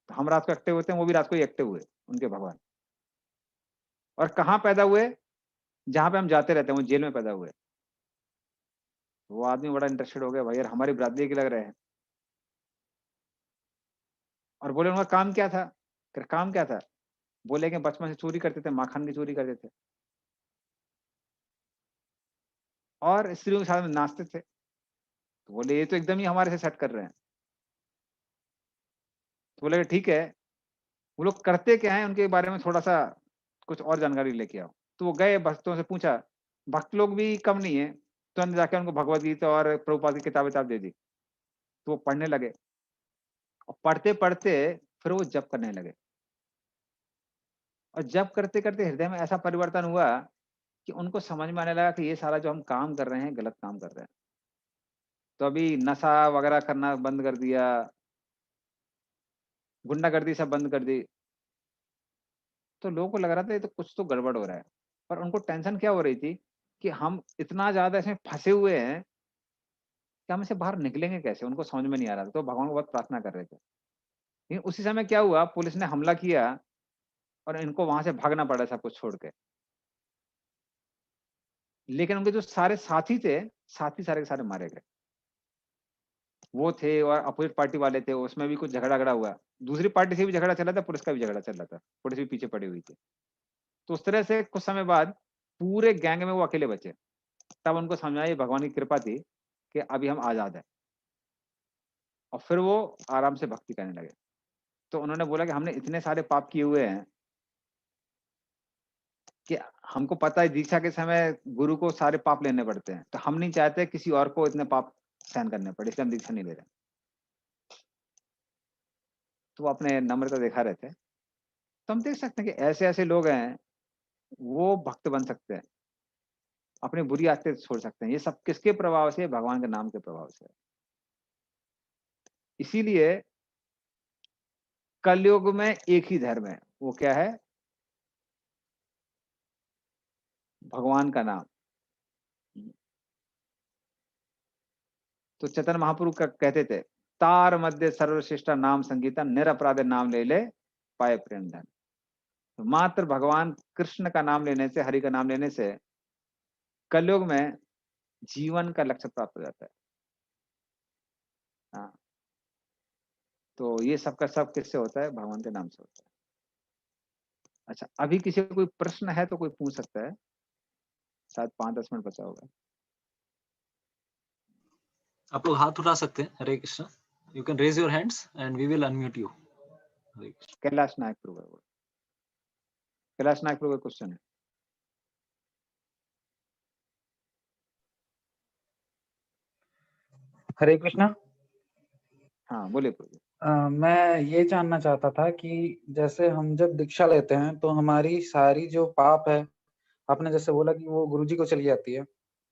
B: तो हम रात को एक्टिव होते हैं, वो भी रात को ही एक्टिव हुए उनके भगवान। और कहाँ पैदा हुए? जहाँ पे हम जाते रहते हैं, वो जेल में पैदा हुए। वो आदमी बड़ा इंटरेस्टेड हो गया, भाई यार हमारी बिरादरी के लग रहे हैं। और बोले उनका काम क्या था? काम क्या था? बोले कि बचपन से चोरी करते थे, माखन की चोरी करते थे और स्त्रियों के साथ में नाचते थे। तो बोले ये तो एकदम ही हमारे से सेट कर रहे हैं। तो बोले ठीक है, वो लोग करते क्या है उनके बारे में थोड़ा सा कुछ और जानकारी लेके आओ। तो वो गए, भक्तों से पूछा, भक्त लोग भी कम नहीं है, तुरंत जाके उनको भगवत गीता और प्रभुपाद की किताब दे दी। तो वो पढ़ने लगे और पढ़ते पढ़ते फिर वो जप करने लगे। और जप करते करते हृदय में ऐसा परिवर्तन हुआ कि उनको समझ में आने लगा कि ये सारा जो हम काम कर रहे हैं गलत काम कर रहे हैं। तो अभी नशा वगैरह करना बंद कर दिया, गुंडागर्दी सब बंद कर दी। तो लोगों को लग रहा था ये तो कुछ तो गड़बड़ हो रहा है। पर उनको टेंशन क्या हो रही थी कि हम इतना ज्यादा इसमें फंसे हुए हैं कि हम इसे बाहर निकलेंगे कैसे, उनको समझ में नहीं आ रहा था। तो भगवान को बहुत प्रार्थना कर रहे थे। लेकिन उसी समय क्या हुआ, पुलिस ने हमला किया और इनको वहां से भागना पड़ा सब कुछ छोड़ के। लेकिन उनके जो सारे साथी थे, साथी सारे के सारे मारे गए। वो थे और अपोजिट पार्टी वाले थे, उसमें भी कुछ झगड़ा झगड़ा हुआ। दूसरी पार्टी से भी झगड़ा चल रहा था, पुलिस का भी झगड़ा चल रहा था, पुलिस भी पीछे पड़ी हुई थी। तो उस तरह से कुछ समय बाद पूरे गैंग में वो अकेले बचे। तब उनको समझ में आया ये भगवान की कृपा थी कि अभी हम आजाद हैं। और फिर वो आराम से भक्ति करने लगे। तो उन्होंने बोला कि हमने इतने सारे पाप किए हुए हैं कि हमको पता है दीक्षा के समय गुरु को सारे पाप लेने पड़ते हैं, तो हम नहीं चाहते किसी और को इतने पाप सहन करने पड़े, इसलिए हम दीक्षा नहीं ले रहे। तो वो अपने नम्रता दिखा रहे थे। तो हम देख सकते हैं कि ऐसे ऐसे लोग हैं, वो भक्त बन सकते हैं, अपनी बुरी आदतें छोड़ सकते हैं। ये सब किसके प्रभाव से? भगवान के नाम के प्रभाव से। इसीलिए कलयुग में एक ही धर्म है, वो क्या है? भगवान का नाम। तो चैतन्य महाप्रभु कहते थे, तार मध्य सर्वश्रेष्ठ नाम संगीता, निरपराध नाम ले ले पाए प्रेम धन। तो मात्र भगवान कृष्ण का नाम लेने से, हरि का नाम लेने से कलयुग में जीवन का लक्ष्य प्राप्त हो जाता है। हाँ, तो ये सब का सब किससे होता है? भगवान के नाम से होता है। अच्छा, अभी किसी को कोई प्रश्न है तो कोई पूछ सकता है, शायद 5-10 मिनट बचा होगा।
A: आप लोग हाथ उठा सकते हैं। Hare Krishna. You can raise your hands and we will unmute you. Hare Krishna.
B: Kailash Nayak Prabhu है वो। कैलाश नायक प्रभु का क्वेश्चन है।
C: हरे कृष्णा।
B: हाँ, बोलिए प्रभु।
C: मैं ये जानना चाहता था कि जैसे हम जब दीक्षा लेते हैं तो हमारी सारी जो पाप है, आपने जैसे बोला कि वो गुरुजी को चली जाती है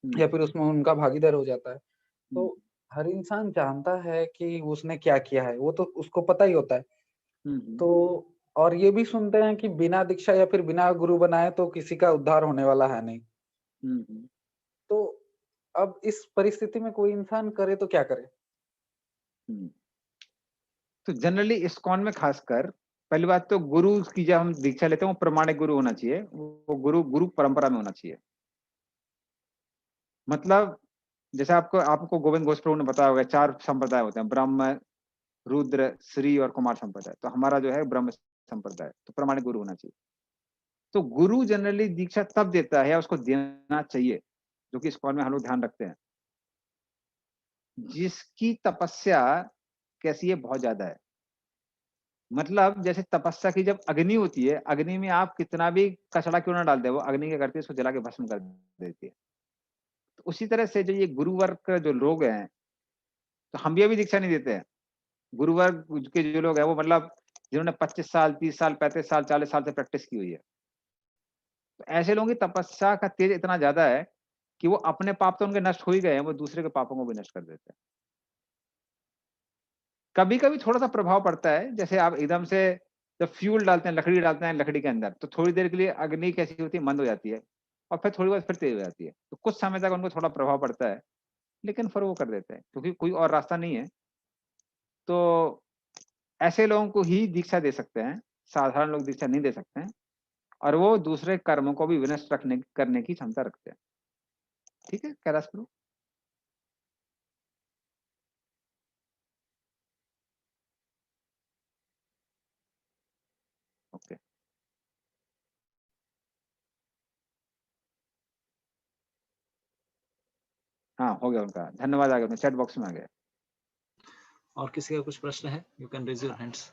C: या फिर उसमें उनका भागीदार हो जाता है। तो हर इंसान जानता है कि उसने क्या किया है, वो तो उसको पता ही होता है। तो और ये भी सुनते हैं कि बिना दीक्षा या फिर बिना गुरु बनाए तो किसी का उद्धार होने वाला है नहीं। तो अब इस परिस्थिति में कोई इंसान करे तो क्या करे?
B: तो जनरली इस्कॉन में खासकर पहली बात तो गुरु की जब हम दीक्षा लेते हैं वो प्रमाणिक गुरु होना चाहिए, वो गुरु परंपरा में होना चाहिए। मतलब जैसे आपको आपको गोविंद घोष प्रभु ने बताया होगा 4 संप्रदाय होते हैं, ब्रह्म, रुद्र, श्री और कुमार संप्रदाय। तो हमारा जो है ब्रह्म संप्रदाय, तो प्रमाणिक गुरु होना चाहिए। तो गुरु जनरली दीक्षा तब देता है या उसको देना चाहिए, जो कि इस्कॉन में हम लोग ध्यान रखते हैं, जिसकी तपस्या कैसी है, बहुत ज्यादा है। मतलब जैसे तपस्या की जब अग्नि होती है, अग्नि में आप कितना भी कचड़ा क्यों ना डाल दे, वो अग्नि क्या करती है, उसको जला के भस्म कर देती है। तो उसी तरह से जो ये गुरु वर्ग के जो लोग हैं, तो हम भी अभी दीक्षा नहीं देते हैं। गुरु वर्ग के जो लोग हैं वो मतलब जिन्होंने 25 साल, 30 साल, 35 साल, 40 साल से प्रैक्टिस की हुई है, तो ऐसे लोगों की तपस्या का तेज इतना ज्यादा है कि वो अपने पाप तो उनके नष्ट हो ही गए हैं, वो दूसरे के पापों को भी नष्ट कर देते हैं। कभी कभी थोड़ा सा प्रभाव पड़ता है, जैसे आप एकदम से जब फ्यूल डालते हैं, लकड़ी डालते हैं लकड़ी के अंदर, तो थोड़ी देर के लिए अग्नि कैसी होती है, मंद हो जाती है, और फिर थोड़ी बहुत फिर तेज हो जाती है। तो कुछ समय तक उनको थोड़ा प्रभाव पड़ता है, लेकिन फिर वो कर देते हैं क्योंकि कोई और रास्ता नहीं है। तो ऐसे लोगों को ही दीक्षा दे सकते हैं, साधारण लोग दीक्षा नहीं दे सकते हैं, और वो दूसरे कर्मों को भी विनष्ट रखने करने की क्षमता रखते हैं। ठीक है कैलाश प्रभु। ओके, हाँ हो गया उनका, धन्यवाद। आ गया, चैट बॉक्स में आ गया।
A: और किसी का कुछ प्रश्न है? You can raise your hands.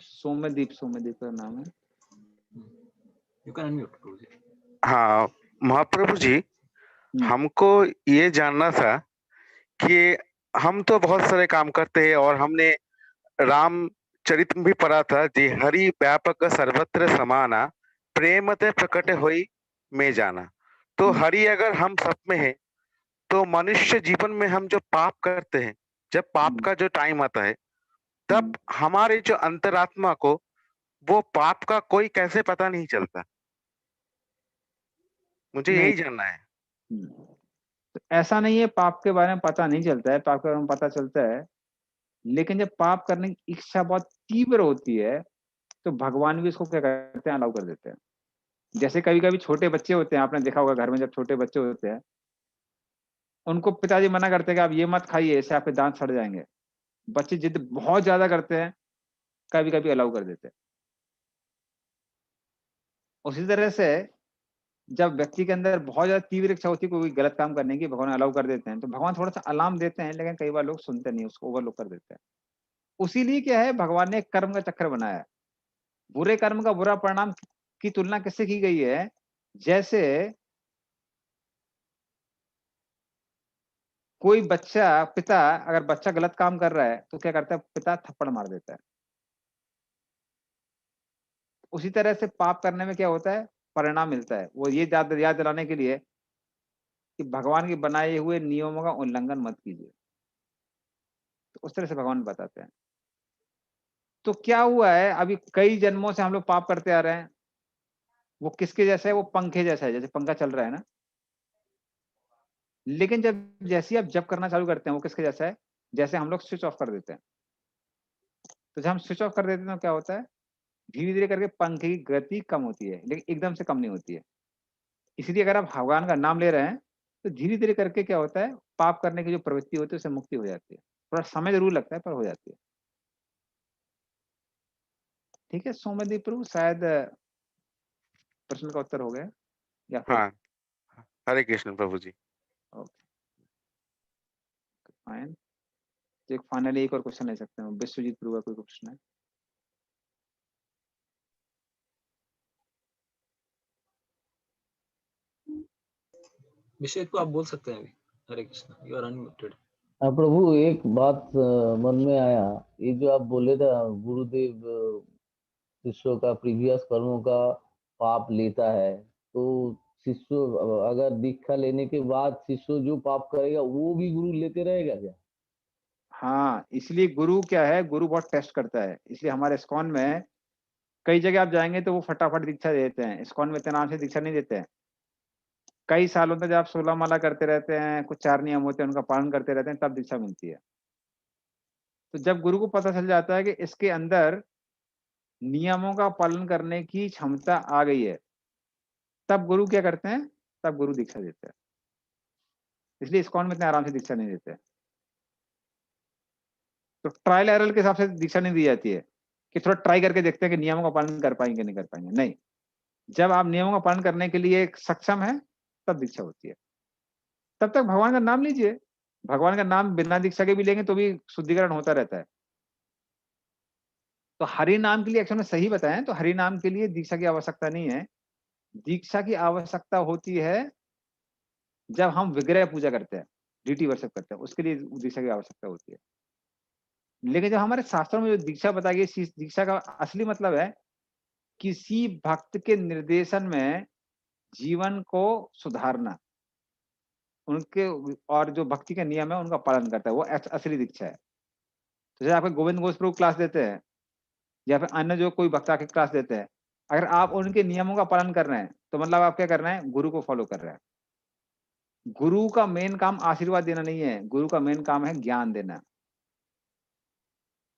B: Somyadeep, Somyadeep का नाम है।
A: You can unmute Prabhu ji.
D: हाँ महाप्रभु जी, हमको ये जानना था कि हम तो बहुत सारे काम करते हैं और हमने रामचरित में भी पढ़ा था जी, हरि व्यापक सर्वत्र समाना, प्रेम ते प्रकट होई में जाना। तो हरि अगर हम सब में है तो मनुष्य जीवन में हम जो पाप करते हैं, जब पाप का जो टाइम आता है तब हमारे जो अंतरात्मा को वो पाप का कोई कैसे पता नहीं चलता, मुझे
B: नहीं,
D: यही जानना है।
B: तो ऐसा नहीं है पाप के बारे में पता नहीं चलता है, पाप के बारे में पता चलता है, लेकिन जब पाप करने की इच्छा बहुत तीव्र होती है तो भगवान भी इसको क्या करते हैं, अलाउ कर देते हैं। जैसे कभी कभी छोटे बच्चे होते हैं, आपने देखा होगा घर में जब छोटे बच्चे होते हैं, उनको पिताजी मना करते हैं कि आप ये मत खाइए, इससे आपके दांत सड़ जाएंगे। बच्चे जिद बहुत ज्यादा करते हैं, कभी कभी अलाउ कर देते हैं। उसी तरह से जब व्यक्ति के अंदर बहुत ज्यादा तीव्र इच्छा होती है कोई गलत काम करने की, भगवान अलाउ कर देते हैं, तो भगवान थोड़ा सा अलार्म देते हैं, लेकिन कई बार लोग सुनते नहीं, उसको ओवरलुक कर देते हैं। उसीलिए क्या है, भगवान ने एक कर्म का चक्र बनाया है। बुरे कर्म का बुरा परिणाम की तुलना किससे की गई है, जैसे कोई बच्चा, पिता अगर बच्चा गलत काम कर रहा है तो क्या करता है, पिता थप्पड़ मार देता है। उसी तरह से पाप करने में क्या होता है, परिणाम मिलता है। वो ये याद दिलाने के लिए कि भगवान के बनाए हुए नियमों का उल्लंघन मत कीजिए, तो उस तरह से भगवान बताते हैं। तो क्या हुआ है, अभी कई जन्मों से हम लोग पाप करते आ रहे हैं। वो किसके जैसा है, वो पंखे जैसा है, जैसे पंखा चल रहा है ना, लेकिन जब जैसे ही आप जब करना चालू करते हैं, वो किसके जैसा है, जैसे हम लोग स्विच ऑफ कर देते हैं। तो जब हम स्विच ऑफ कर देते हैं तो क्या होता है, धीरे धीरे करके पंखे की गति कम होती है, लेकिन एकदम से कम नहीं होती है। इसलिए अगर आप भगवान का नाम ले रहे हैं तो धीरे धीरे करके क्या होता है, पाप करने की जो प्रवृत्ति होती है उससे मुक्ति हो जाती है। थोड़ा समय जरूर लगता है पर हो जाती है। ठीक है सोमदीप प्रभु, शायद प्रश्न का उत्तर हो गया या फिर?
D: हाँ, हरे कृष्ण प्रभु जी।
B: Okay fine. तो एक फाइनली एक और क्वेश्चन ले सकते हैं, विश्वजीत प्रभु का कोई प्रश्न है?
A: विषय को आप बोल सकते हैं अभी। हरे कृष्ण, यू आर अनम्यूटेड।
E: प्रभु एक बात मन में आया, ये जो आप बोले था गुरुदेव शिष्यों का प्रीवियस कर्मों का पाप लेता है, तो शिष्य अगर दीक्षा लेने के बाद शिष्य जो पाप करेगा वो भी गुरु लेते रहेगा क्या?
B: हाँ, इसलिए गुरु क्या है, गुरु बहुत टेस्ट करता है। इसलिए हमारे इस्कॉन में कई जगह आप जाएंगे तो वो फटाफट दीक्षा दे देते हैं। इस्कॉन में इतने नाम से दीक्षा नहीं देते हैं। कई सालों तक जब आप 16 माला करते रहते हैं, कुछ 4 नियम होते हैं उनका पालन करते रहते हैं, तब दीक्षा मिलती है। तो जब गुरु को पता चल जाता है कि इसके अंदर नियमों का पालन करने की क्षमता आ गई है, तब गुरु क्या करते हैं, तब गुरु दीक्षा देते हैं। इसलिए इस्कॉन में इतने आराम से दीक्षा नहीं देते। तो ट्रायल एरर के हिसाब से दीक्षा नहीं दी जाती है कि थोड़ा ट्राई करके देखते हैं कि नियमों का पालन कर पाएंगे नहीं कर पाएंगे। नहीं, जब आप नियमों का पालन करने के लिए सक्षम है तब दीक्षा होती है। तब तक भगवान का नाम लीजिए। भगवान का नाम बिना दीक्षा के भी लेंगे तो भी शुद्धिकरण होता रहता है। तो हरि नाम के लिए एक्चुअली सही बताएं तो हरि नाम के लिए दीक्षा की आवश्यकता नहीं है। दीक्षा की आवश्यकता होती है जब हम विग्रह पूजा करते हैं, डीटी वर्शिप करते हैं, उसके लिए दीक्षा की आवश्यकता होती है। लेकिन जब हमारे शास्त्रों में जो दीक्षा बताई गई, दीक्षा का असली मतलब है किसी भक्त के निर्देशन में जीवन को सुधारना, उनके और जो भक्ति के नियम है उनका पालन करता है, वो असली दीक्षा है। तो जैसे आपको गोविंद घोष प्रभु क्लास देते हैं या फिर अन्य जो कोई भक्त आके क्लास देते हैं, अगर आप उनके नियमों का पालन कर रहे हैं तो मतलब आप क्या कर रहे हैं, गुरु को फॉलो कर रहे हैं। गुरु का मेन काम आशीर्वाद देना नहीं है, गुरु का मेन काम है ज्ञान देना।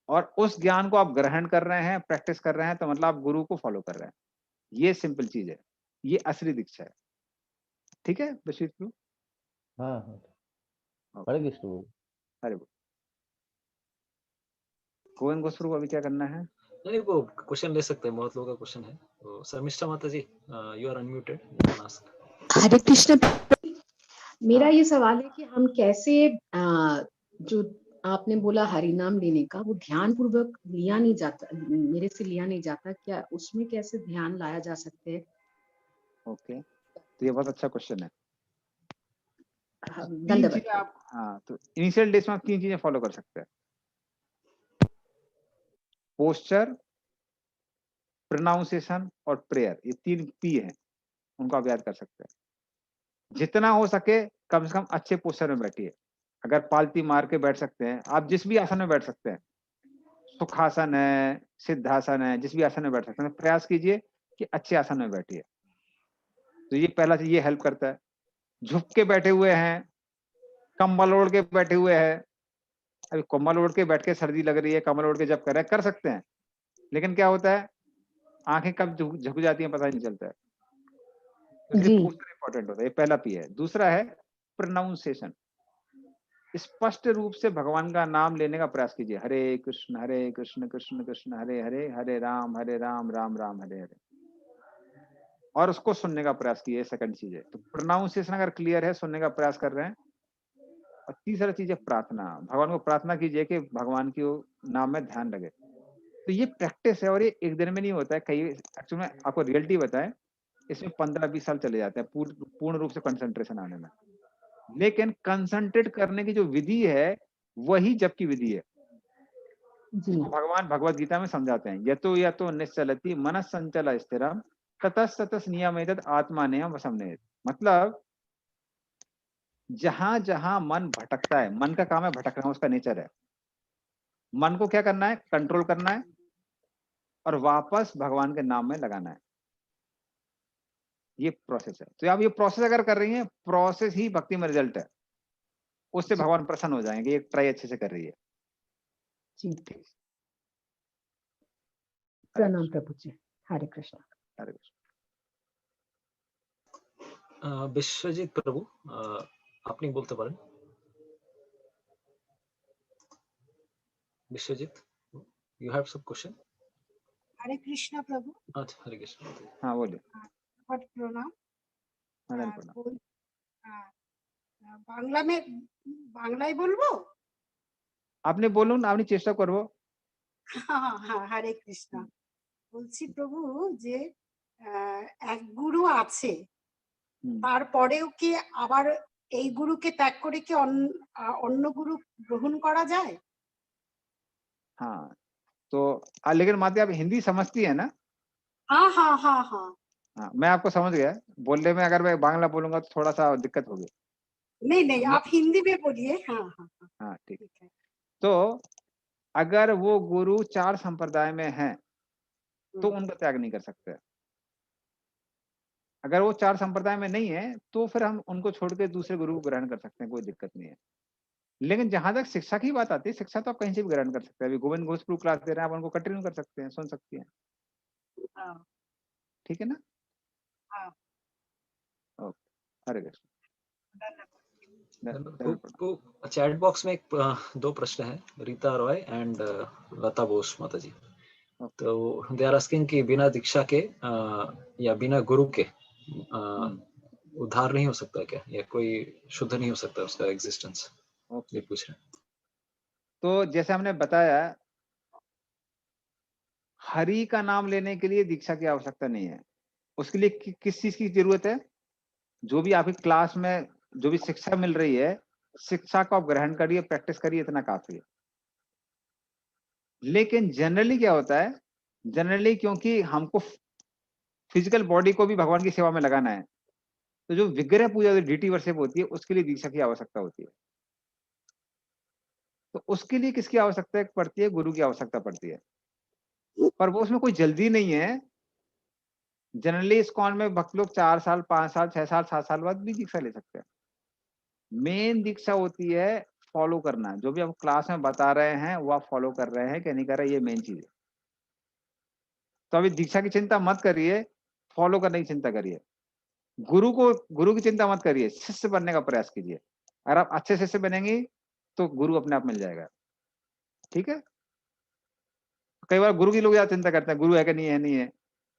B: और उस ज्ञान को आप ग्रहण कर रहे हैं, प्रैक्टिस कर रहे हैं, तो मतलब आप गुरु को फॉलो कर रहे हैं। ये सिंपल चीज है, ये असली दीक्षा है। ठीक है विश्वित प्रभु?
E: हाँ हाँ, हरे कृष्ण प्रभु।
B: अरे गोविंद घोष प्रभु अभी क्या करना है?
A: नहीं, वो क्वेश्चन ले सकते हैं, बहुत लोगों का क्वेश्चन है। तो Sharmishtha Mata ji, you are unmuted, you can ask.
F: Hare Krishna. मेरा ये सवाल है कि हम कैसे जो आपने बोला हरि नाम लेने का, वो ध्यान पूर्वक लिया नहीं जाता, मेरे से लिया नहीं जाता, क्या उसमें कैसे ध्यान लाया जा सकते है?
B: ओके, तो ये बहुत अच्छा क्वेश्चन है। तीन
F: धन्यवाद।
B: चीजें आप, हाँ, तो इनिशियल डेज में आप 3 चीजें फॉलो कर सकते हैं। पोस्चर, प्रोनाउंसिएशन और प्रेयर, ये 3 पी है, उनको आप याद कर सकते हैं। जितना हो सके कम से कम अच्छे पोस्चर में बैठिए। अगर पालती मार के बैठ सकते हैं, आप जिस भी आसन में बैठ सकते हैं, सुखासन है, सिद्धासन है, जिस भी आसन में बैठ सकते हैं, प्रयास कीजिए कि अच्छे आसन में बैठिए। तो ये पहला चीज, ये हेल्प करता है। झुक के बैठे हुए हैं, कंबल ओढ़ के बैठे हुए हैं, अभी कंबल ओढ़ के बैठ के सर्दी लग रही है, कंबल ओढ़ के जब कर सकते हैं, लेकिन क्या होता है, आंखें कब झुक जाती हैं पता ही नहीं चलता है। इसलिए पोस्चर इंपॉर्टेंट होता है, ये पहला पी है। दूसरा है प्रोनाउंसिएशन। स्पष्ट रूप से भगवान का नाम लेने का प्रयास कीजिए। हरे कृष्ण कृष्ण कृष्ण हरे हरे, हरे राम राम राम हरे हरे, और उसको सुनने का प्रयास कीजिए। सेकंड चीज है, तो प्रोनाउंसिएशन अगर क्लियर है, सुनने का प्रयास कर रहे हैं। और तीसरा चीज है प्रार्थना। भगवान को प्रार्थना कीजिए कि भगवान के नाम में ध्यान लगे। तो ये प्रैक्टिस है और ये एक दिन में नहीं होता है। कई एक्चुअली में आपको रियलिटी बताएं, इसमें 15-20 साल चले जाते हैं पूर्ण रूप से कंसंट्रेशन आने में। लेकिन कंसंट्रेट करने की जो विधि है वही जप की विधि है। भगवान भगवत गीता में समझाते हैं, यतो निश्चलति मनस संचल स्थिरम ततस ततस नियमेतद आत्मा नियम वसमनेत। मतलब जहां जहां मन भटकता है, मन का काम है भटकना, उसका नेचर है। मन को क्या करना है, कंट्रोल करना है और वापस भगवान के नाम में लगाना है। ये प्रोसेस है। तो आप ये प्रोसेस अगर कर रही हैं, प्रोसेस ही भक्ति में रिजल्ट है। उससे भगवान प्रसन्न हो जाएंगे। ये ट्राई अच्छे से कर रही है।
F: जी, प्रणाम प्रभु जी। हरे कृष्ण।
B: हरे कृष्ण।
A: विश्वजीत प्रभु, আপনি বলতে পারেন। Vishwajeet, you have some question?
G: हरे कृष्णा प्रभु।
A: अच्छा, हरे कृष्ण।
B: हाँ बोलिए।
G: बट प्रणाम।
B: मदन प्रणाम।
G: बोल বাংলায় বলবো?
B: আপনি বলুন, আপনি চেষ্টা করবো।
G: হরে কৃষ্ণ। বলছি প্রভু যে এক গুরু আছে, তারপরেও কি আবার এই গুরুকে ত্যাগ করে কি অন্য গুরু গ্রহণ করা যায়?
B: हाँ, तो लेकिन माते आप हिंदी समझती है ना?
G: हाँ हाँ हाँ हाँ।
B: हाँ, मैं आपको समझ गया। बोलने में अगर मैं बांग्ला बोलूंगा तो थोड़ा सा दिक्कत होगी।
G: नहीं नहीं, आप हिंदी में बोलिए। हाँ हाँ
B: हाँ, ठीक
G: है।
B: तो अगर वो गुरु 4 संप्रदाय में हैं तो उनका त्याग नहीं कर सकते। अगर वो 4 संप्रदाय में नहीं है तो फिर हम उनको छोड़ के दूसरे गुरु को ग्रहण कर सकते हैं, कोई दिक्कत नहीं है। लेकिन जहां तक शिक्षा की बात आती है, शिक्षा तो आप कहीं से भी ग्रहण कर सकते हैं। अभी गोविंद घोषपुर क्लास दे रहे हैं, आप उनको कंटिन्यू कर सकते हैं, सुन सकती हैं। ठीक है ना? ओके, हरे कृष्ण।
A: चैट बॉक्स में एक 2 प्रश्न है, रीता रॉय एंड लता बोस माता जी। तो दे आर आस्किंग कि बिना दीक्षा के या बिना गुरु के उद्धार नहीं हो सकता क्या, या कोई शुद्ध नहीं हो सकता उसका एग्जिस्टेंस? ये पूछ रहे हैं।
B: तो जैसे हमने बताया, हरि का नाम लेने के लिए दीक्षा की आवश्यकता नहीं है। उसके लिए किस चीज की जरूरत है? जो भी आपकी क्लास में जो भी शिक्षा मिल रही है, शिक्षा को आप ग्रहण करिए, प्रैक्टिस करिए, इतना काफी है। लेकिन जनरली क्या होता है, जनरली क्योंकि हमको फिजिकल बॉडी को भी भगवान की सेवा में लगाना है, तो जो विग्रह पूजा, डीटी वर्शिप होती है, उसके लिए दीक्षा की आवश्यकता होती है। तो उसके लिए किसकी आवश्यकता पड़ती है? गुरु की आवश्यकता पड़ती है। पर वो उसमें कोई जल्दी नहीं है। जनरली इस्कॉन में भक्त लोग 4 साल, 5 साल, 6 साल, 7 साल बाद भी दीक्षा ले सकते हैं। मेन दीक्षा होती है फॉलो करना। जो भी आप क्लास में बता रहे हैं वो आप फॉलो कर रहे हैं कि नहीं कर रहे, ये मेन चीज है। तो अभी दीक्षा की चिंता मत करिए, फॉलो करने की चिंता करिए। गुरु की चिंता मत करिए, शिष्य बनने का प्रयास कीजिए। अगर आप अच्छे शिष्य बनेंगे तो गुरु अपने आप मिल जाएगा। ठीक है? कई बार गुरु की लोग ज्यादा चिंता करते हैं, गुरु है कि नहीं है, नहीं है।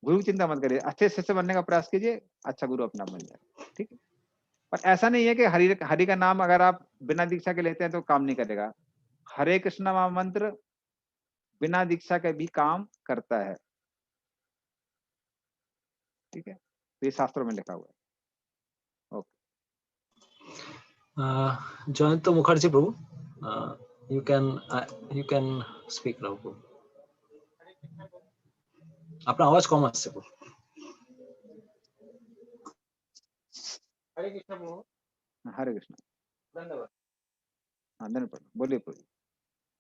B: गुरु की चिंता मत करिए, अच्छे शिष्य बनने का प्रयास कीजिए, अच्छा गुरु अपना मिल जाएगा। ठीक है? पर ऐसा नहीं है कि हरि का नाम अगर आप बिना दीक्षा के लेते हैं तो काम नहीं करेगा। हरे कृष्ण महामंत्र बिना दीक्षा के भी काम करता है। ठीक है? तो ये शास्त्रों में लिखा हुआ है। Okay.
A: Jayant Mukherjee Prabhu, you can speak now प्रभु। अपना आवाज कम आसे प्रभु।
H: हरे कृष्ण प्रभु।
B: हरे कृष्ण।
H: धन्यवाद।
B: हाँ, धन्यवाद। बोलिए प्रभु।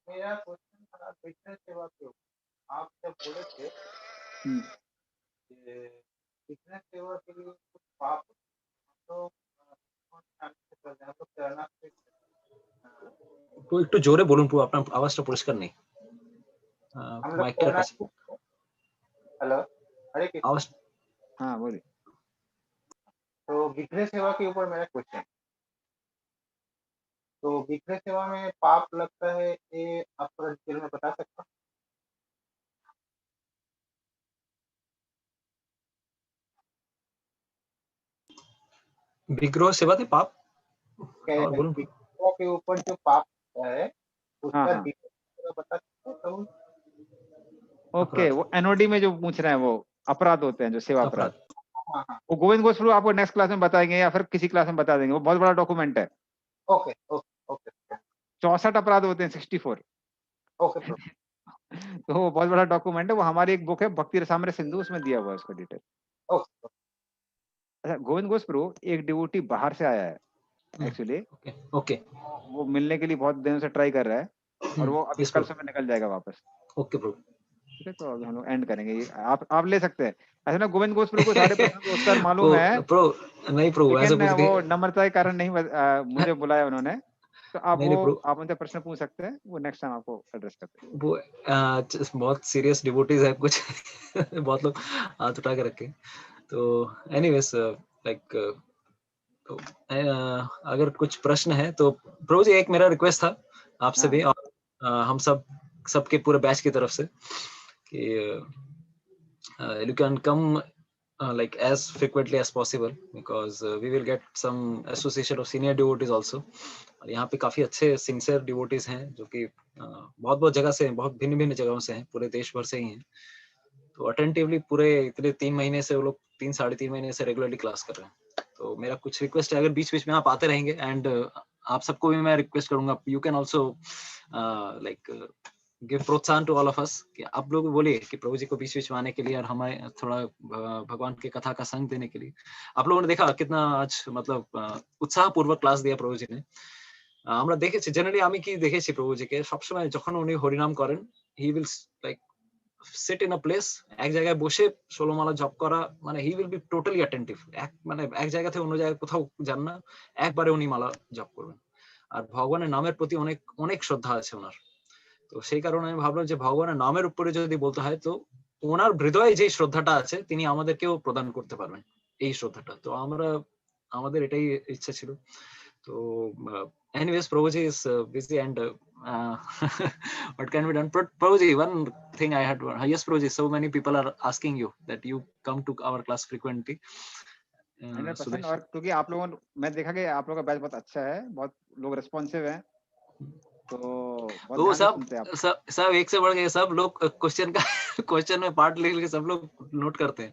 H: मेरा क्वेश्चन था बिजनेस सेवा के ऊपर। आप जब बोले थे बिजनेस सेवा के लिए कुछ पाप तो
A: একটু জোরে বলুন প্রভু, আপনার আওয়াজটা পরিষ্কার নেই। মাইকটার কাছে।
H: हेलो, हरे कृष्ण।
B: आवाज। हाँ, बोलिए।
H: तो बिजनेस सेवा के ऊपर मेरा क्वेश्चन। तो बिजनेस सेवा में पाप लगता है, ये आप थोड़ा डिटेल में बता सकते हैं?
A: विग्रह सेवा थे पाप? और बोलूं
H: विग्रह के ऊपर जो पाप है उसका डिटेल बता सकते हो?
B: ओके, वो एनओडी में जो पूछ रहे हैं वो अपराध होते हैं, जो सेवा अपराध। वो गोविंद घोषपुर आपको नेक्स्ट क्लास में बताएंगे या फिर किसी क्लास में बता देंगे। वो बहुत बड़ा डॉक्यूमेंट है।
H: Okay okay okay.
B: 64 अपराध होते हैं, 64।
H: ओके।
B: तो वो बहुत बड़ा डॉक्यूमेंट है। वो हमारी एक बुक है भक्ति रसामृत सिंधु, उसमें दिया हुआ है उसका डिटेल। अच्छा, गोविंद घोषपुर एक डिवोटी बाहर से आया है एक्चुअली।
A: ओके।
B: वो मिलने के लिए बहुत दिनों से ट्राई कर रहा है और वो अभी कल से निकल जाएगा वापस।
A: ओके प्रभु।
B: ठीक है, तो अभी हम लोग एंड करेंगे। आप ले सकते हैं। ऐसा ना गोविंद घोषपुर को सारे प्रश्न के उत्तर मालूम है।
A: नहीं प्रभु, ऐसा कुछ नहीं।
B: वो नम्रता के कारण नहीं मुझे बुलाया उन्होंने। तो आप आप उनसे प्रश्न पूछ सकते हैं, वो नेक्स्ट टाइम आपको एड्रेस करते हैं।
A: वो बहुत सीरियस डिवोटीज है कुछ बहुत लोग हाथ उठा के रखे। तो एनीवेज लाइक अगर कुछ प्रश्न है तो प्रभु जी, एक मेरा रिक्वेस्ट था आपसे भी और हम सबके पूरे बैच की तरफ से कि you can come like as frequently as possible, because we will get some association of senior devotees also. और यहाँ पे काफी अच्छे sincere devotees हैं जो कि बहुत बहुत जगह से हैं, बहुत भिन्न भिन्न जगहों से हैं, पूरे देश भर से ही हैं. तो अटेंटिवली पूरे इतने 3 महीने से वो लोग 3-3.5 महीने से रेगुलरली क्लास कर रहे हैं. तो मेरा कुछ रिक्वेस्ट है, अगर बीच बीच में आप आते रहेंगे, एंड आप सबको भी मैं रिक्वेस्ट करूंगा, you can also like give प्रोत्साहन टू ऑल ऑफ अस, कि आप लोग बोलिए कि प्रभु जी को बीच बीच में आने के लिए और हमें थोड़ा भगवान के कथा का संग देने के लिए. आप लोगों ने देखा कितना आज मतलब उत्साहपूर्वक ক্লাস दिया প্রভু জি ने. আমরা দেখেছি জেনারেলি, আমি কি দেখেছি প্রভু জিকে সবসময় যখন উনি হরিনাম করেন, he will like sit in a place, এক জায়গায় বসে 16 মালা জপ করা, মানে he will be totally attentive, মানে এক জায়গা থেকে অন্য জায়গায় কোথাও যান না, একবারে উনি মালা জপ করবেন. আর ভগবানের নামের প্রতি অনেক অনেক শ্রদ্ধা আছে ওনার. তো সেই কারণে আমি ভাবলাম যে ভগবানের নামের উপরে যদি বলতে হয়, তো ওনার হৃদয়ে যে শ্রদ্ধাটা আছে তিনি আমাদেরকেও প্রদান করতে পারবেন এই শ্রদ্ধাটা. তো আমাদের এটাই ইচ্ছা ছিল. তো anyways, Prabhuji is busy, and what can be done? Prabhuji, one thing I had, yes Prabhuji, so many people are asking you that you come to our class frequently.
B: 100%. और क्योंकि आप लोगों मैं देखा कि आप लोगों का बैच बहुत अच्छा है, बहुत लोग रिस्पॉन्सिव हैं, तो बहुत
A: वो
B: ध्यान से सुनते हैं आप.
A: सब एक से बढ़ के सब लोग क्वेश्चन में पार्ट ले लेके सब लोग नोट करते हैं.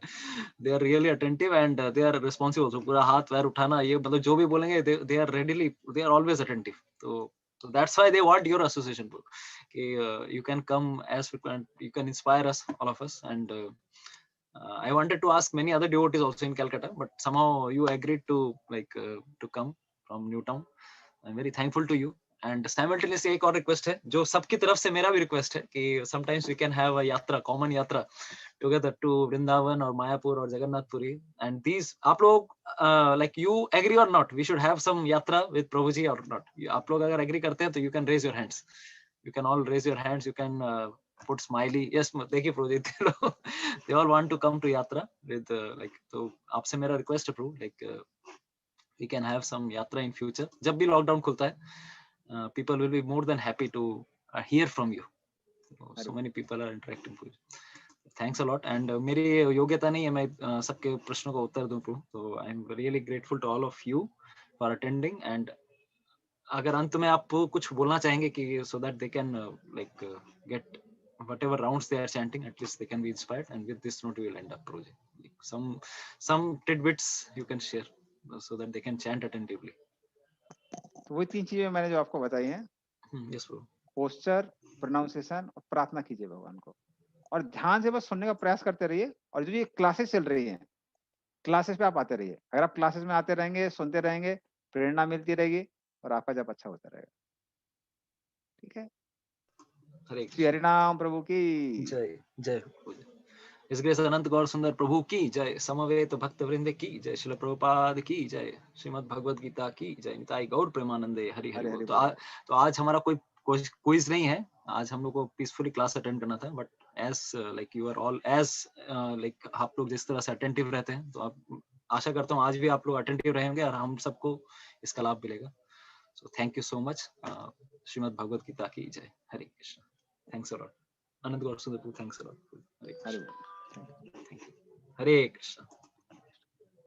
A: They are really attentive and they are responsive also. पूरा हाथ पैर उठाना, ये मतलब जो भी बोलेंगे, they are readily, they are always attentive. तो that's why they want your association, कि you can come as frequent, you can inspire us, all of us. And I wanted to ask many other devotees also in Calcutta, but somehow you agreed to to come from Newtown. I'm very thankful to you. And simultaneously एक और request है जो सबकी तरफ से मेरा भी request है, कि sometimes we can have a यात्रा, common यात्रा together to वृंदावन और मायापुर और जगन्नाथपुरी. And these आप लोग like you agree or not, we should have some यात्रा with Prabhu ji or not. आप लोग अगर agree करते हैं तो you can raise your hands. You can all raise your hands. You can put smiley. Yes, देखिए Prabhu ji, they all want to come to यात्रा with तो आपसे मेरा रिक्वेस्ट है Prabhu, we can have some यात्रा in future. जब भी lockdown खुलता है, people will be more than happy to hear from you. So many people are interacting with you. Thanks a lot. And मेरी योग्यता नहीं है मैं सबके प्रश्नों का उत्तर दूं, तो I am really grateful to all of you for attending. And अगर अंत में आप कुछ बोलना चाहेंगे कि so that they can get whatever rounds they are chanting, at least they can be inspired. And with this note we will end up project. Some tidbits you can share so that they can chant attentively.
B: तो वही 3 चीजें मैंने जो आपको बताई हैं.
A: Yes bro.
B: Posture, pronunciation और प्रार्थना कीजिए भगवान को, और ध्यान से बस सुनने का प्रयास करते रहिए. और जो ये क्लासेस चल रही हैं, क्लासेस पे आप आते रहिए. अगर आप क्लासेस में आते रहेंगे, सुनते रहेंगे, प्रेरणा मिलती रहेगी और आपका जब अच्छा होता रहेगा. ठीक है. श्री हरिनाम प्रभु की
A: जय. जय. इस ग्रेस अनंत गौर सुंदर प्रभु की जय. समवेत भक्त वृंद की जय. श्रील प्रभुपाद की जय. श्रीमद् भगवद गीता की जय. निताई गौर प्रेमानंदे. हरि हरि बोल. तो आज हमारा कोई क्विज नहीं है. आज हम लोग को पीसफुली क्लास अटेंड करना था, but as like you are all as like आप लोग जिस तरह से अटेंटिव रहते हैं, तो आप आशा करता हूँ आज भी आप लोग अटेंटिव रहेंगे और हम सबको इसका लाभ मिलेगा. So thank you so much. Shrimad Bhagavad Gita की जय. Hare Krishna. Thanks a lot. Anant Gaur Sundar, thanks a lot. Hare Krishna. Hare Krishna.